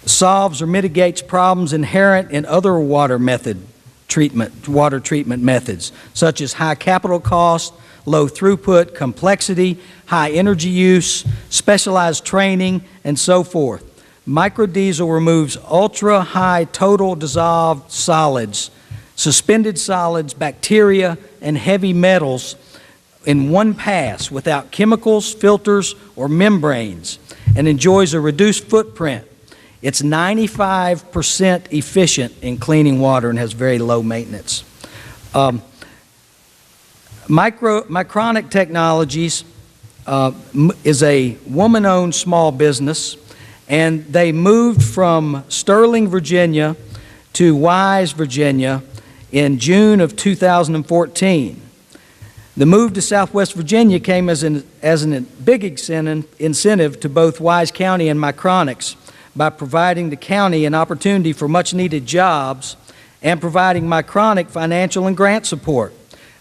solves or mitigates problems inherent in other water treatment methods, such as high capital cost, low throughput, complexity, high energy use, specialized training, and so forth. Microdiesel removes ultra-high total dissolved solids, suspended solids, bacteria, and heavy metals in one pass without chemicals, filters, or membranes, and enjoys a reduced footprint. It's 95% efficient in cleaning water and has very low maintenance. Micronic Technologies is a woman-owned small business, and they moved from Sterling, Virginia to Wise, Virginia in June of 2014. The move to Southwest Virginia came as a big incentive to both Wise County and Micronics by providing the county an opportunity for much-needed jobs and providing Micronic financial and grant support.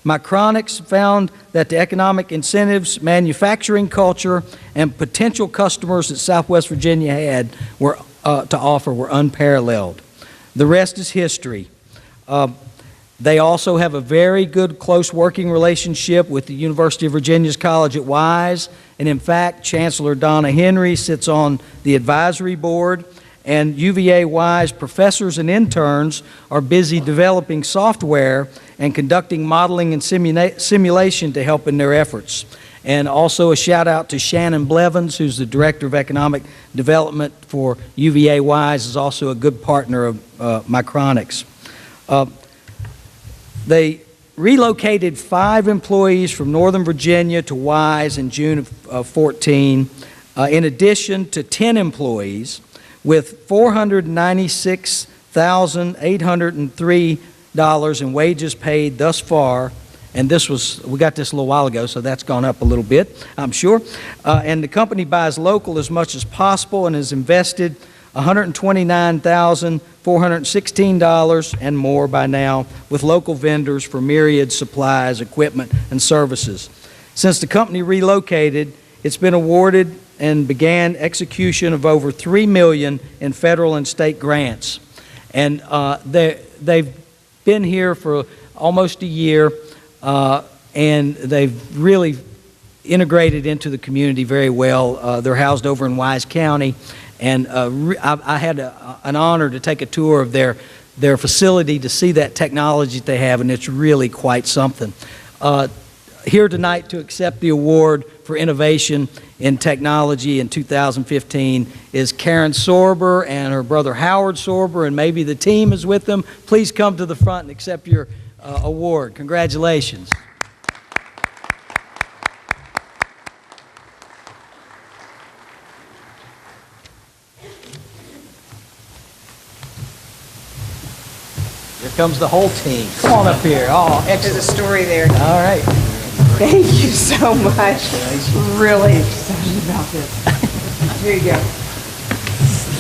Micronics found that the economic incentives, manufacturing culture, and potential customers that Southwest Virginia had to offer were unparalleled. The rest is history. They also have a very good, close working relationship with the University of Virginia's College at Wise, and in fact, Chancellor Donna Henry sits on the advisory board, and UVA Wise professors and interns are busy developing software and conducting modeling and simulation to help in their efforts. And also a shout out to Shannon Blevins, who's the Director of Economic Development for UVA Wise, is also a good partner of Micronics. They relocated 5 employees from Northern Virginia to Wise in June of 14, in addition to 10 employees, with $496,803 in wages paid thus far. And we got this a little while ago, so that's gone up a little bit, I'm sure. And the company buys local as much as possible and has invested $129,416 and more by now with local vendors for myriad supplies, equipment, and services. Since the company relocated, it's been awarded and began execution of over $3 million in federal and state grants. And they've been here for almost a year, and they've really integrated into the community very well. They're housed over in Wise County, and I had an honor to take a tour of their facility to see that technology that they have, and it's really quite something. Here tonight to accept the award for innovation in technology in 2015 is Karen Sorber and her brother Howard Sorber, and maybe the team is with them. Please come to the front and accept your award. Congratulations. Here comes the whole team. Come on up here. Oh, excellent. There's a story there. All right. Thank you so much. Really excited about this. Here you go.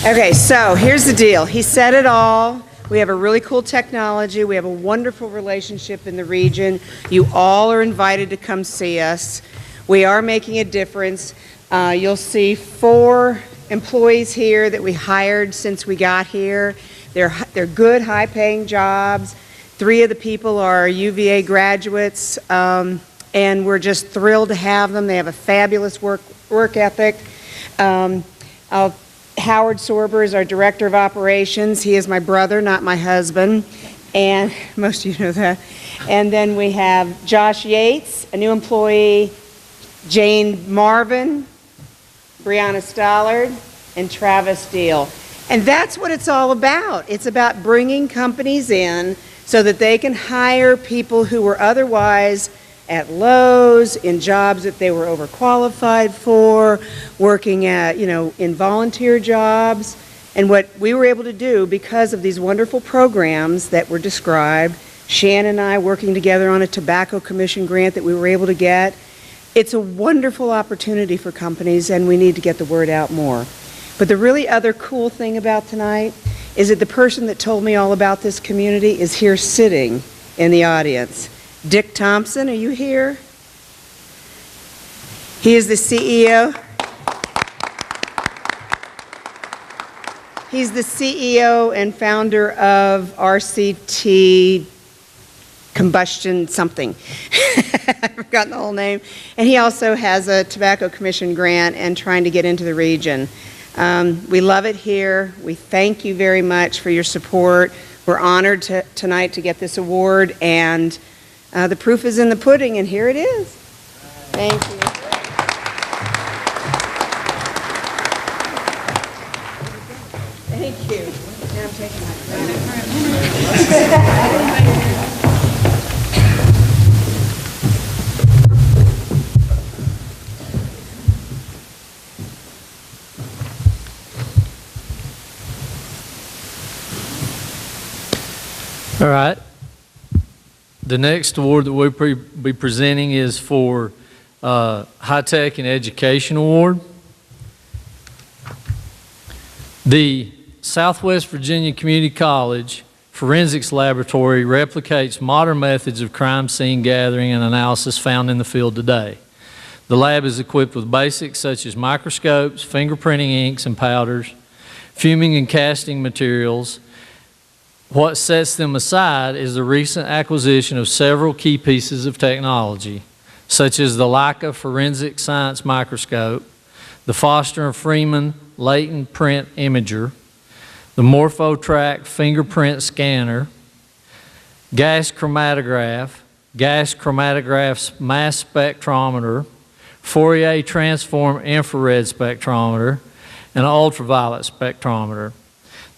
Okay, so here's the deal. He said it all. We have a really cool technology. We have a wonderful relationship in the region. You all are invited to come see us. We are making a difference. You'll see 4 employees here that we hired since we got here. They're good, high-paying jobs. 3 of the people are UVA graduates, and we're just thrilled to have them. They have a fabulous work ethic. Howard Sorber is our Director of Operations. He is my brother, not my husband, and most of you know that. And then we have Josh Yates, a new employee, Jane Marvin, Brianna Stollard, and Travis Deal. And that's what it's all about. It's about bringing companies in so that they can hire people who were otherwise at Lowe's, in jobs that they were overqualified for, working at, in volunteer jobs. And what we were able to do because of these wonderful programs that were described, Shannon and I working together on a tobacco commission grant that we were able to get, it's a wonderful opportunity for companies, and we need to get the word out more. But the really other cool thing about tonight is that the person that told me all about this community is here sitting in the audience. Dick Thompson, are you here? He is the CEO. He's the CEO and founder of RCT Combustion something. I've forgotten the whole name. And he also has a Tobacco Commission grant and trying to get into the region. We love it here. We thank you very much for your support. We're honored tonight to get this award, and the proof is in the pudding, and here it is. Thank you. Thank you. Now I'm taking my All right. The next award that we'll be presenting is for High Tech and Education Award. The Southwest Virginia Community College Forensics Laboratory replicates modern methods of crime scene gathering and analysis found in the field today. The lab is equipped with basics such as microscopes, fingerprinting inks and powders, fuming and casting materials. What sets them aside is the recent acquisition of several key pieces of technology, such as the Leica Forensic Science Microscope, the Foster and Freeman Latent Print Imager, the MorphoTrack Fingerprint Scanner, gas chromatograph, gas chromatograph's mass spectrometer, Fourier Transform Infrared Spectrometer, and an ultraviolet spectrometer.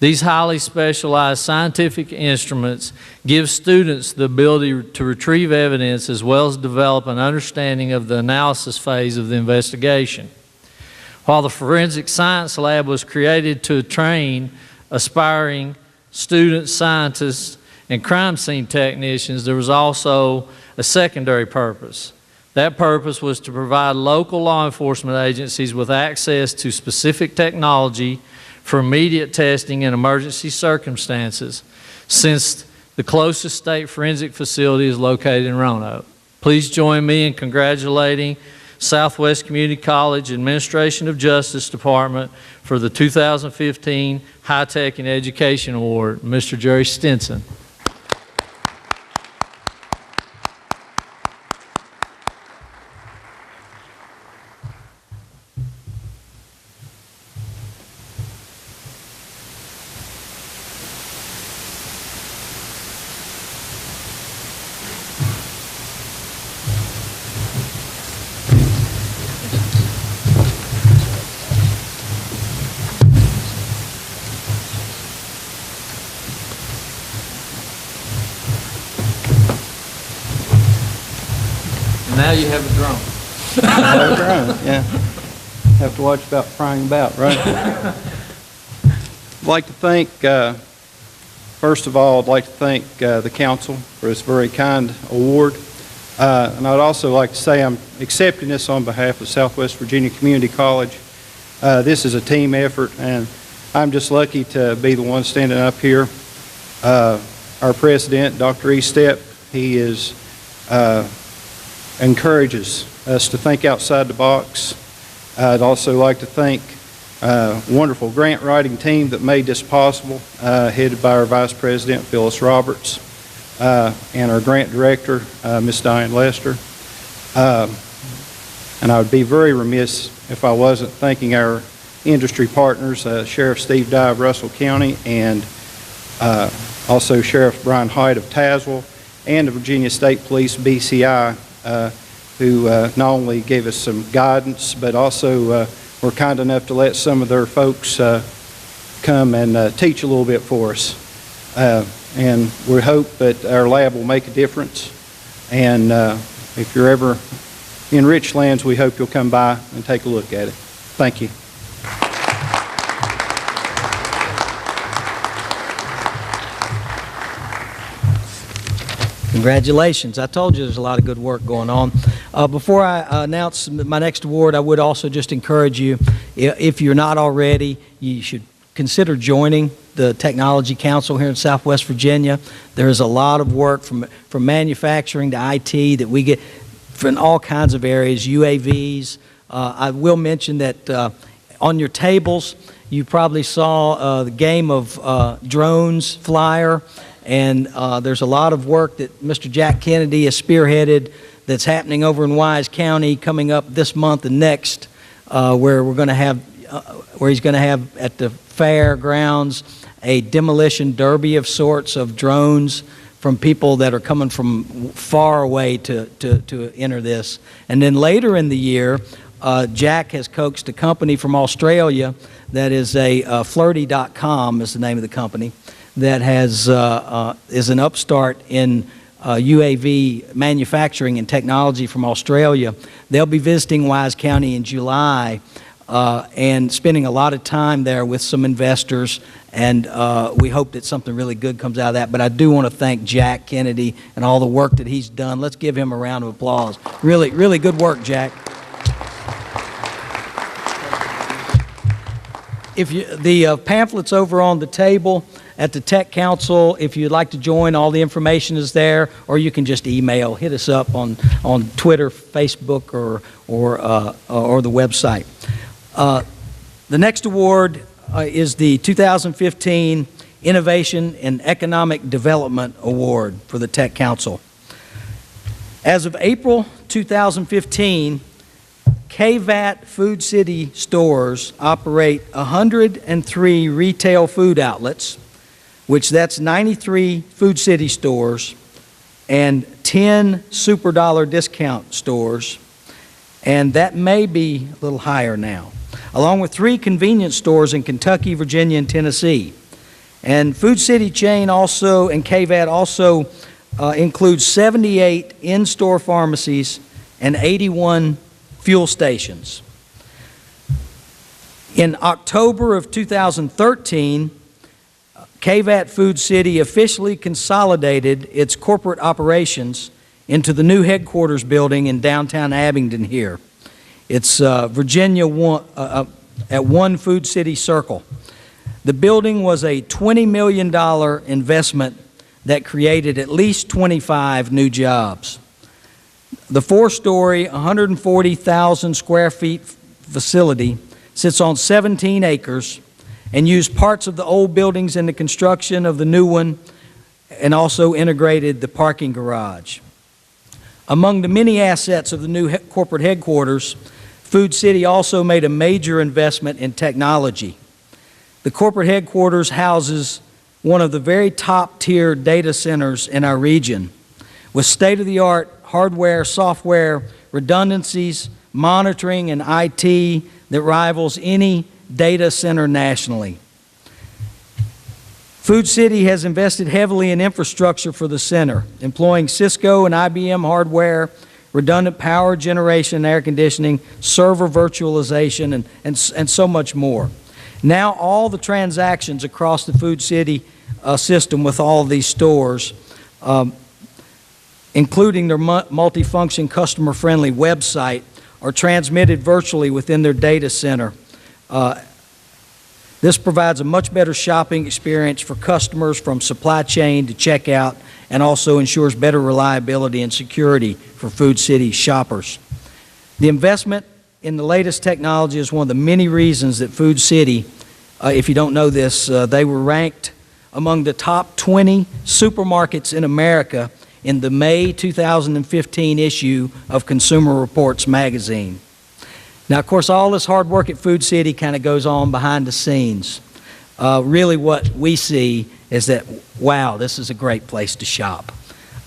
These highly specialized scientific instruments give students the ability to retrieve evidence as well as develop an understanding of the analysis phase of the investigation. While the Forensic Science Lab was created to train aspiring student scientists and crime scene technicians, there was also a secondary purpose. That purpose was to provide local law enforcement agencies with access to specific technology for immediate testing in emergency circumstances, since the closest state forensic facility is located in Roanoke. Please join me in congratulating Southwest Community College Administration of Justice Department for the 2015 High Tech and Education Award, Mr. Jerry Stinson. Now you have a drone. Have a drone, yeah. Have to watch about prying about, right? I'd like to thank, first of all, I'd like to thank the council for this very kind award. And I'd also like to say I'm accepting this on behalf of Southwest Virginia Community College. This is a team effort, and I'm just lucky to be the one standing up here. Our president, Dr. Estep, he is encourages us to think outside the box. I'd also like to thank a wonderful grant writing team that made this possible, headed by our Vice President, Phyllis Roberts, and our grant director, Ms. Diane Lester. And I would be very remiss if I wasn't thanking our industry partners, Sheriff Steve Dye of Russell County, and also Sheriff Brian Hyde of Tazewell, and the Virginia State Police BCI, who not only gave us some guidance, but also were kind enough to let some of their folks come and teach a little bit for us. And we hope that our lab will make a difference. And if you're ever in Richlands, we hope you'll come by and take a look at it. Thank you. Congratulations. I told you there's a lot of good work going on. Before I announce my next award, I would also just encourage you, if you're not already, you should consider joining the the Technology Council here in Southwest Virginia. There is a lot of work from manufacturing to IT that we get from all kinds of areas, UAVs. I will mention that on your tables, you probably saw the game of drones flyer, and there's a lot of work that Mr. Jack Kennedy has spearheaded that's happening over in Wise County coming up this month and next, where we're going to have, where he's going to have at the fairgrounds a demolition derby of sorts of drones from people that are coming from far away to enter this. And then later in the year, Jack has coaxed a company from Australia that is a flirty.com is the name of the company that has is an upstart in UAV manufacturing and technology from Australia. They'll be visiting Wise County in July and spending a lot of time there with some investors, and we hope that something really good comes out of that. But I do want to thank Jack Kennedy and all the work that he's done. Let's give him a round of applause. Really, really good work, Jack. If you, the pamphlets over on the table at the Tech Council, if you'd like to join, all the information is there, or you can just email, hit us up on Twitter, Facebook, or the website. The next award is the 2015 Innovation and Economic Development Award for the Tech Council. As of April 2015, KVAT Food City stores operate 103 retail food outlets, which that's 93 Food City stores and 10 Super Dollar discount stores, and that may be a little higher now, along with 3 convenience stores in Kentucky, Virginia, and Tennessee. And Food City chain also, and KVAT also includes 78 in-store pharmacies and 81 fuel stations. In October of 2013, KVAT Food City officially consolidated its corporate operations into the new headquarters building in downtown Abingdon here. It's Virginia at 1 Food City Circle. The building was a $20 million investment that created at least 25 new jobs. The 4-story, 140,000 square feet facility sits on 17 acres and used parts of the old buildings in the construction of the new one, and also integrated the parking garage. Among the many assets of the new corporate headquarters, Food City also made a major investment in technology. The corporate headquarters houses one of the very top-tier data centers in our region, with state-of-the-art hardware, software, redundancies, monitoring, and IT that rivals any data center nationally. Food City has invested heavily in infrastructure for the center, employing Cisco and IBM hardware, redundant power generation and air conditioning, server virtualization, and so much more. Now all the transactions across the Food City system with all of these stores, including their multifunction customer-friendly website, are transmitted virtually within their data center. This provides a much better shopping experience for customers from supply chain to checkout, and also ensures better reliability and security for Food City shoppers. The investment in the latest technology is one of the many reasons that Food City, if you don't know this, they were ranked among the top 20 supermarkets in America in the May 2015 issue of Consumer Reports magazine. Now, of course, all this hard work at Food City kind of goes on behind the scenes. Really what we see is that, wow, this is a great place to shop.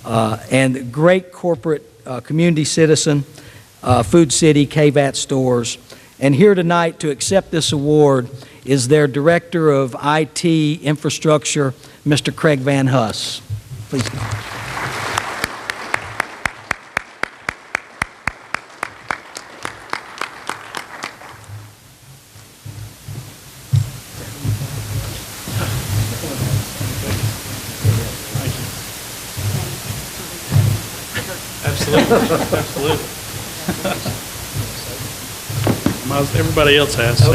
And great corporate community citizen, Food City, KVAT stores. And here tonight to accept this award is their Director of IT Infrastructure, Mr. Craig Van Huss. Please come. Absolutely. Everybody else has. So.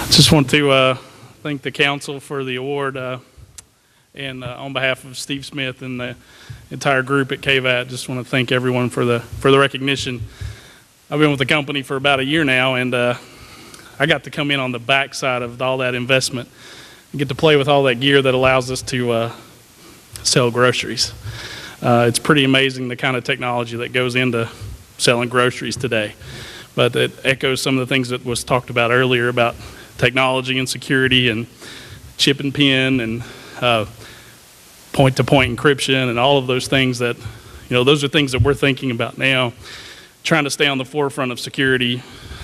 I just want to thank the council for the award, and on behalf of Steve Smith and the entire group at KVAT, just want to thank everyone for the recognition. I've been with the company for about a year now, and I got to come in on the backside of all that investment and get to play with all that gear that allows us to sell groceries. It's pretty amazing the kind of technology that goes into selling groceries today. But it echoes some of the things that was talked about earlier about technology and security and chip and pin and point-to-point encryption and all of those things that, those are things that we're thinking about now, trying to stay on the forefront of security,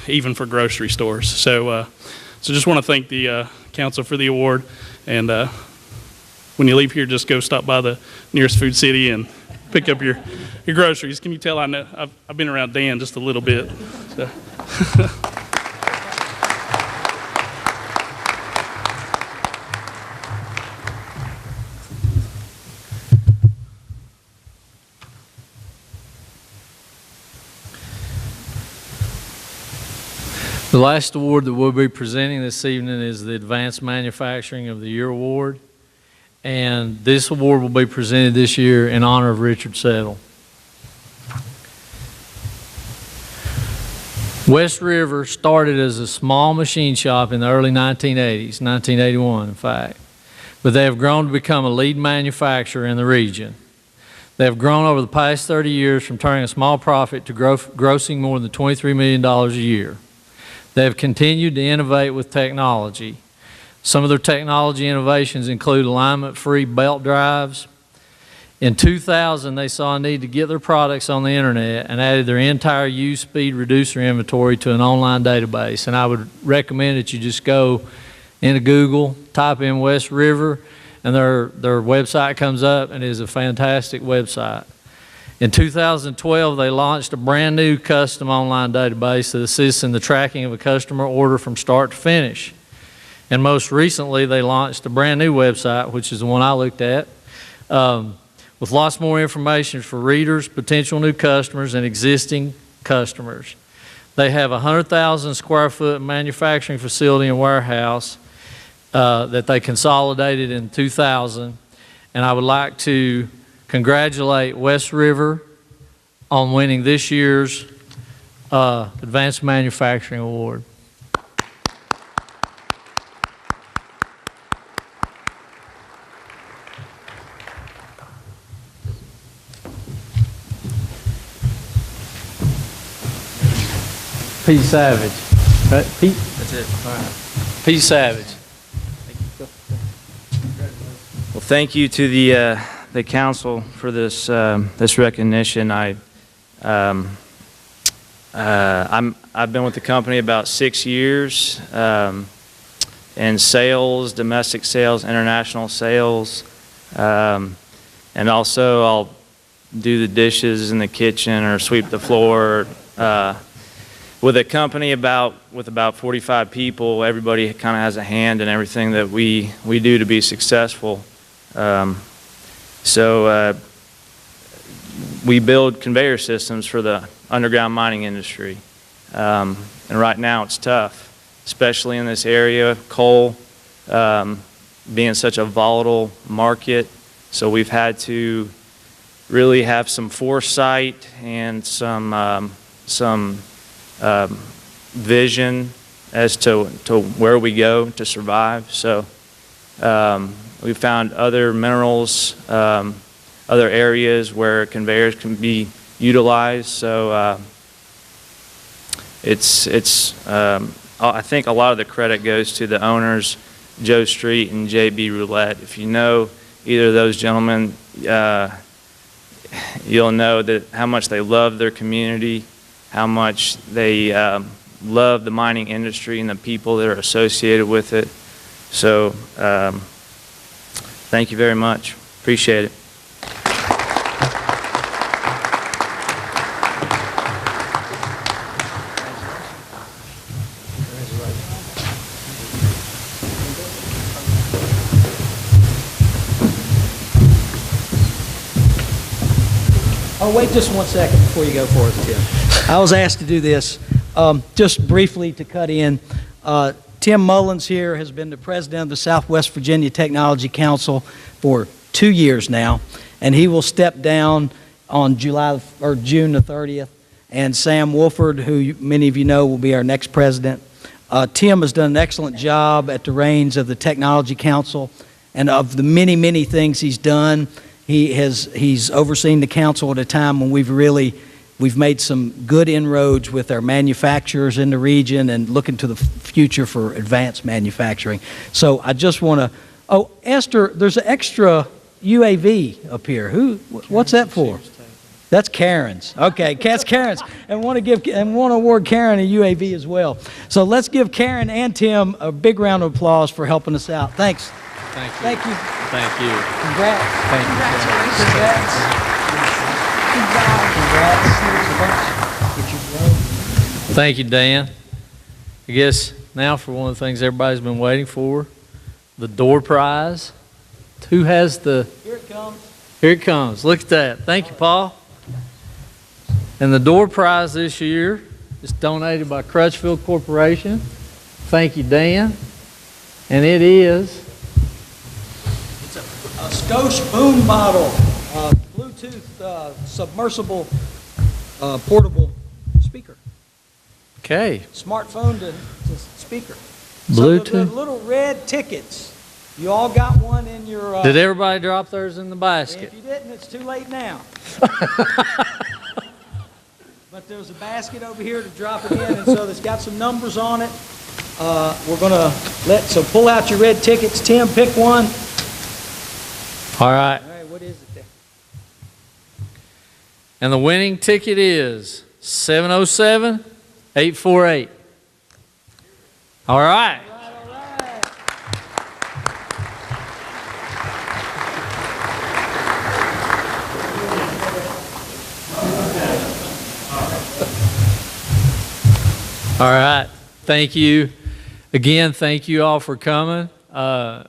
even for grocery stores. So just want to thank the council for the award. And when you leave here, just go stop by the nearest Food City and pick up your groceries. Can you tell I know I've been around Dan just a little bit. So. The last award that we'll be presenting this evening is the Advanced Manufacturing of the Year Award. And this award will be presented this year in honor of Richard Settle. West River started as a small machine shop in the early 1980s, 1981 in fact. But they have grown to become a lead manufacturer in the region. They have grown over the past 30 years from turning a small profit to grossing more than $23 million a year. They have continued to innovate with technology. Some of their technology innovations include alignment-free belt drives. In 2000, they saw a need to get their products on the internet and added their entire use speed reducer inventory to an online database. And I would recommend that you just go into Google, type in West River, and their website comes up, and it is a fantastic website. In 2012, they launched a brand new custom online database that assists in the tracking of a customer order from start to finish. And most recently, they launched a brand new website, which is the one I looked at, with lots more information for readers, potential new customers, and existing customers. They have a 100,000 square foot manufacturing facility and warehouse that they consolidated in 2000. And I would like to congratulate West River on winning this year's Advanced Manufacturing Award. Pete Savage. Right, Pete? That's it. All right. Pete Savage. Well, thank you to the council for this this recognition. I've been with the company about 6 years in sales, domestic sales, international sales, and also I'll do the dishes in the kitchen or sweep the floor. With a company with about 45 people, everybody kind of has a hand in everything that we do to be successful. So we build conveyor systems for the underground mining industry. And right now it's tough, especially in this area, coal being such a volatile market. So we've had to really have some foresight and some vision as to where we go to survive. So we found other minerals, other areas where conveyors can be utilized. So I think a lot of the credit goes to the owners, Joe Street and J.B. Roulette. If you know either of those gentlemen, you'll know that how much they love their community, how much they love the mining industry and the people that are associated with it. So thank you very much. Appreciate it. Oh, wait just 1 second before you go for it, Tim. I was asked to do this. Just briefly to cut in, Tim Mullins here has been the president of the Southwest Virginia Technology Council for 2 years now, and he will step down on June the 30th. And Sam Wolford, who many of you know will be our next president. Tim has done an excellent job at the reins of the Technology Council, and of the many, many things he's done, he's overseen the council at a time when we've made some good inroads with our manufacturers in the region and looking to the future for advanced manufacturing. So I just want to, oh, Esther, there's an extra UAV up here. What's that for? That's Karen's. Okay, that's Karen's. And want to award Karen a UAV as well. So let's give Karen and Tim a big round of applause for helping us out. Thanks. Thank you. Thank you. Thank you. Congrats. Thank you. Congrats. Congrats. Thank you, Dan. I guess now for one of the things everybody's been waiting for, the door prize. Who has the... Here it comes. Here it comes. Look at that. Thank you, Paul. And the door prize this year is donated by Crutchfield Corporation. Thank you, Dan. And it is... It's a Scotia boom bottle, Bluetooth submersible portable speaker. Okay. Smartphone to speaker. Bluetooth. So the little red tickets. You all got one in your... Did everybody drop theirs in the basket? If you didn't, it's too late now. But there's a basket over here to drop it in, and so it's got some numbers on it. We're going to so pull out your red tickets. Tim, pick one. All right. All right, what is it there? And the winning ticket is 707-848. All right. All right. Thank you. Again, thank you all for coming.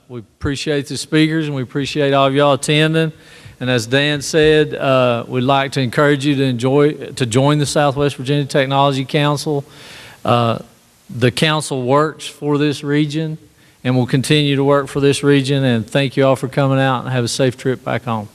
We appreciate the speakers, and we appreciate all of y'all attending. And as Dan said, we'd like to encourage you to join the Southwest Virginia Technology Council. The council works for this region and will continue to work for this region. And thank you all for coming out, and have a safe trip back home.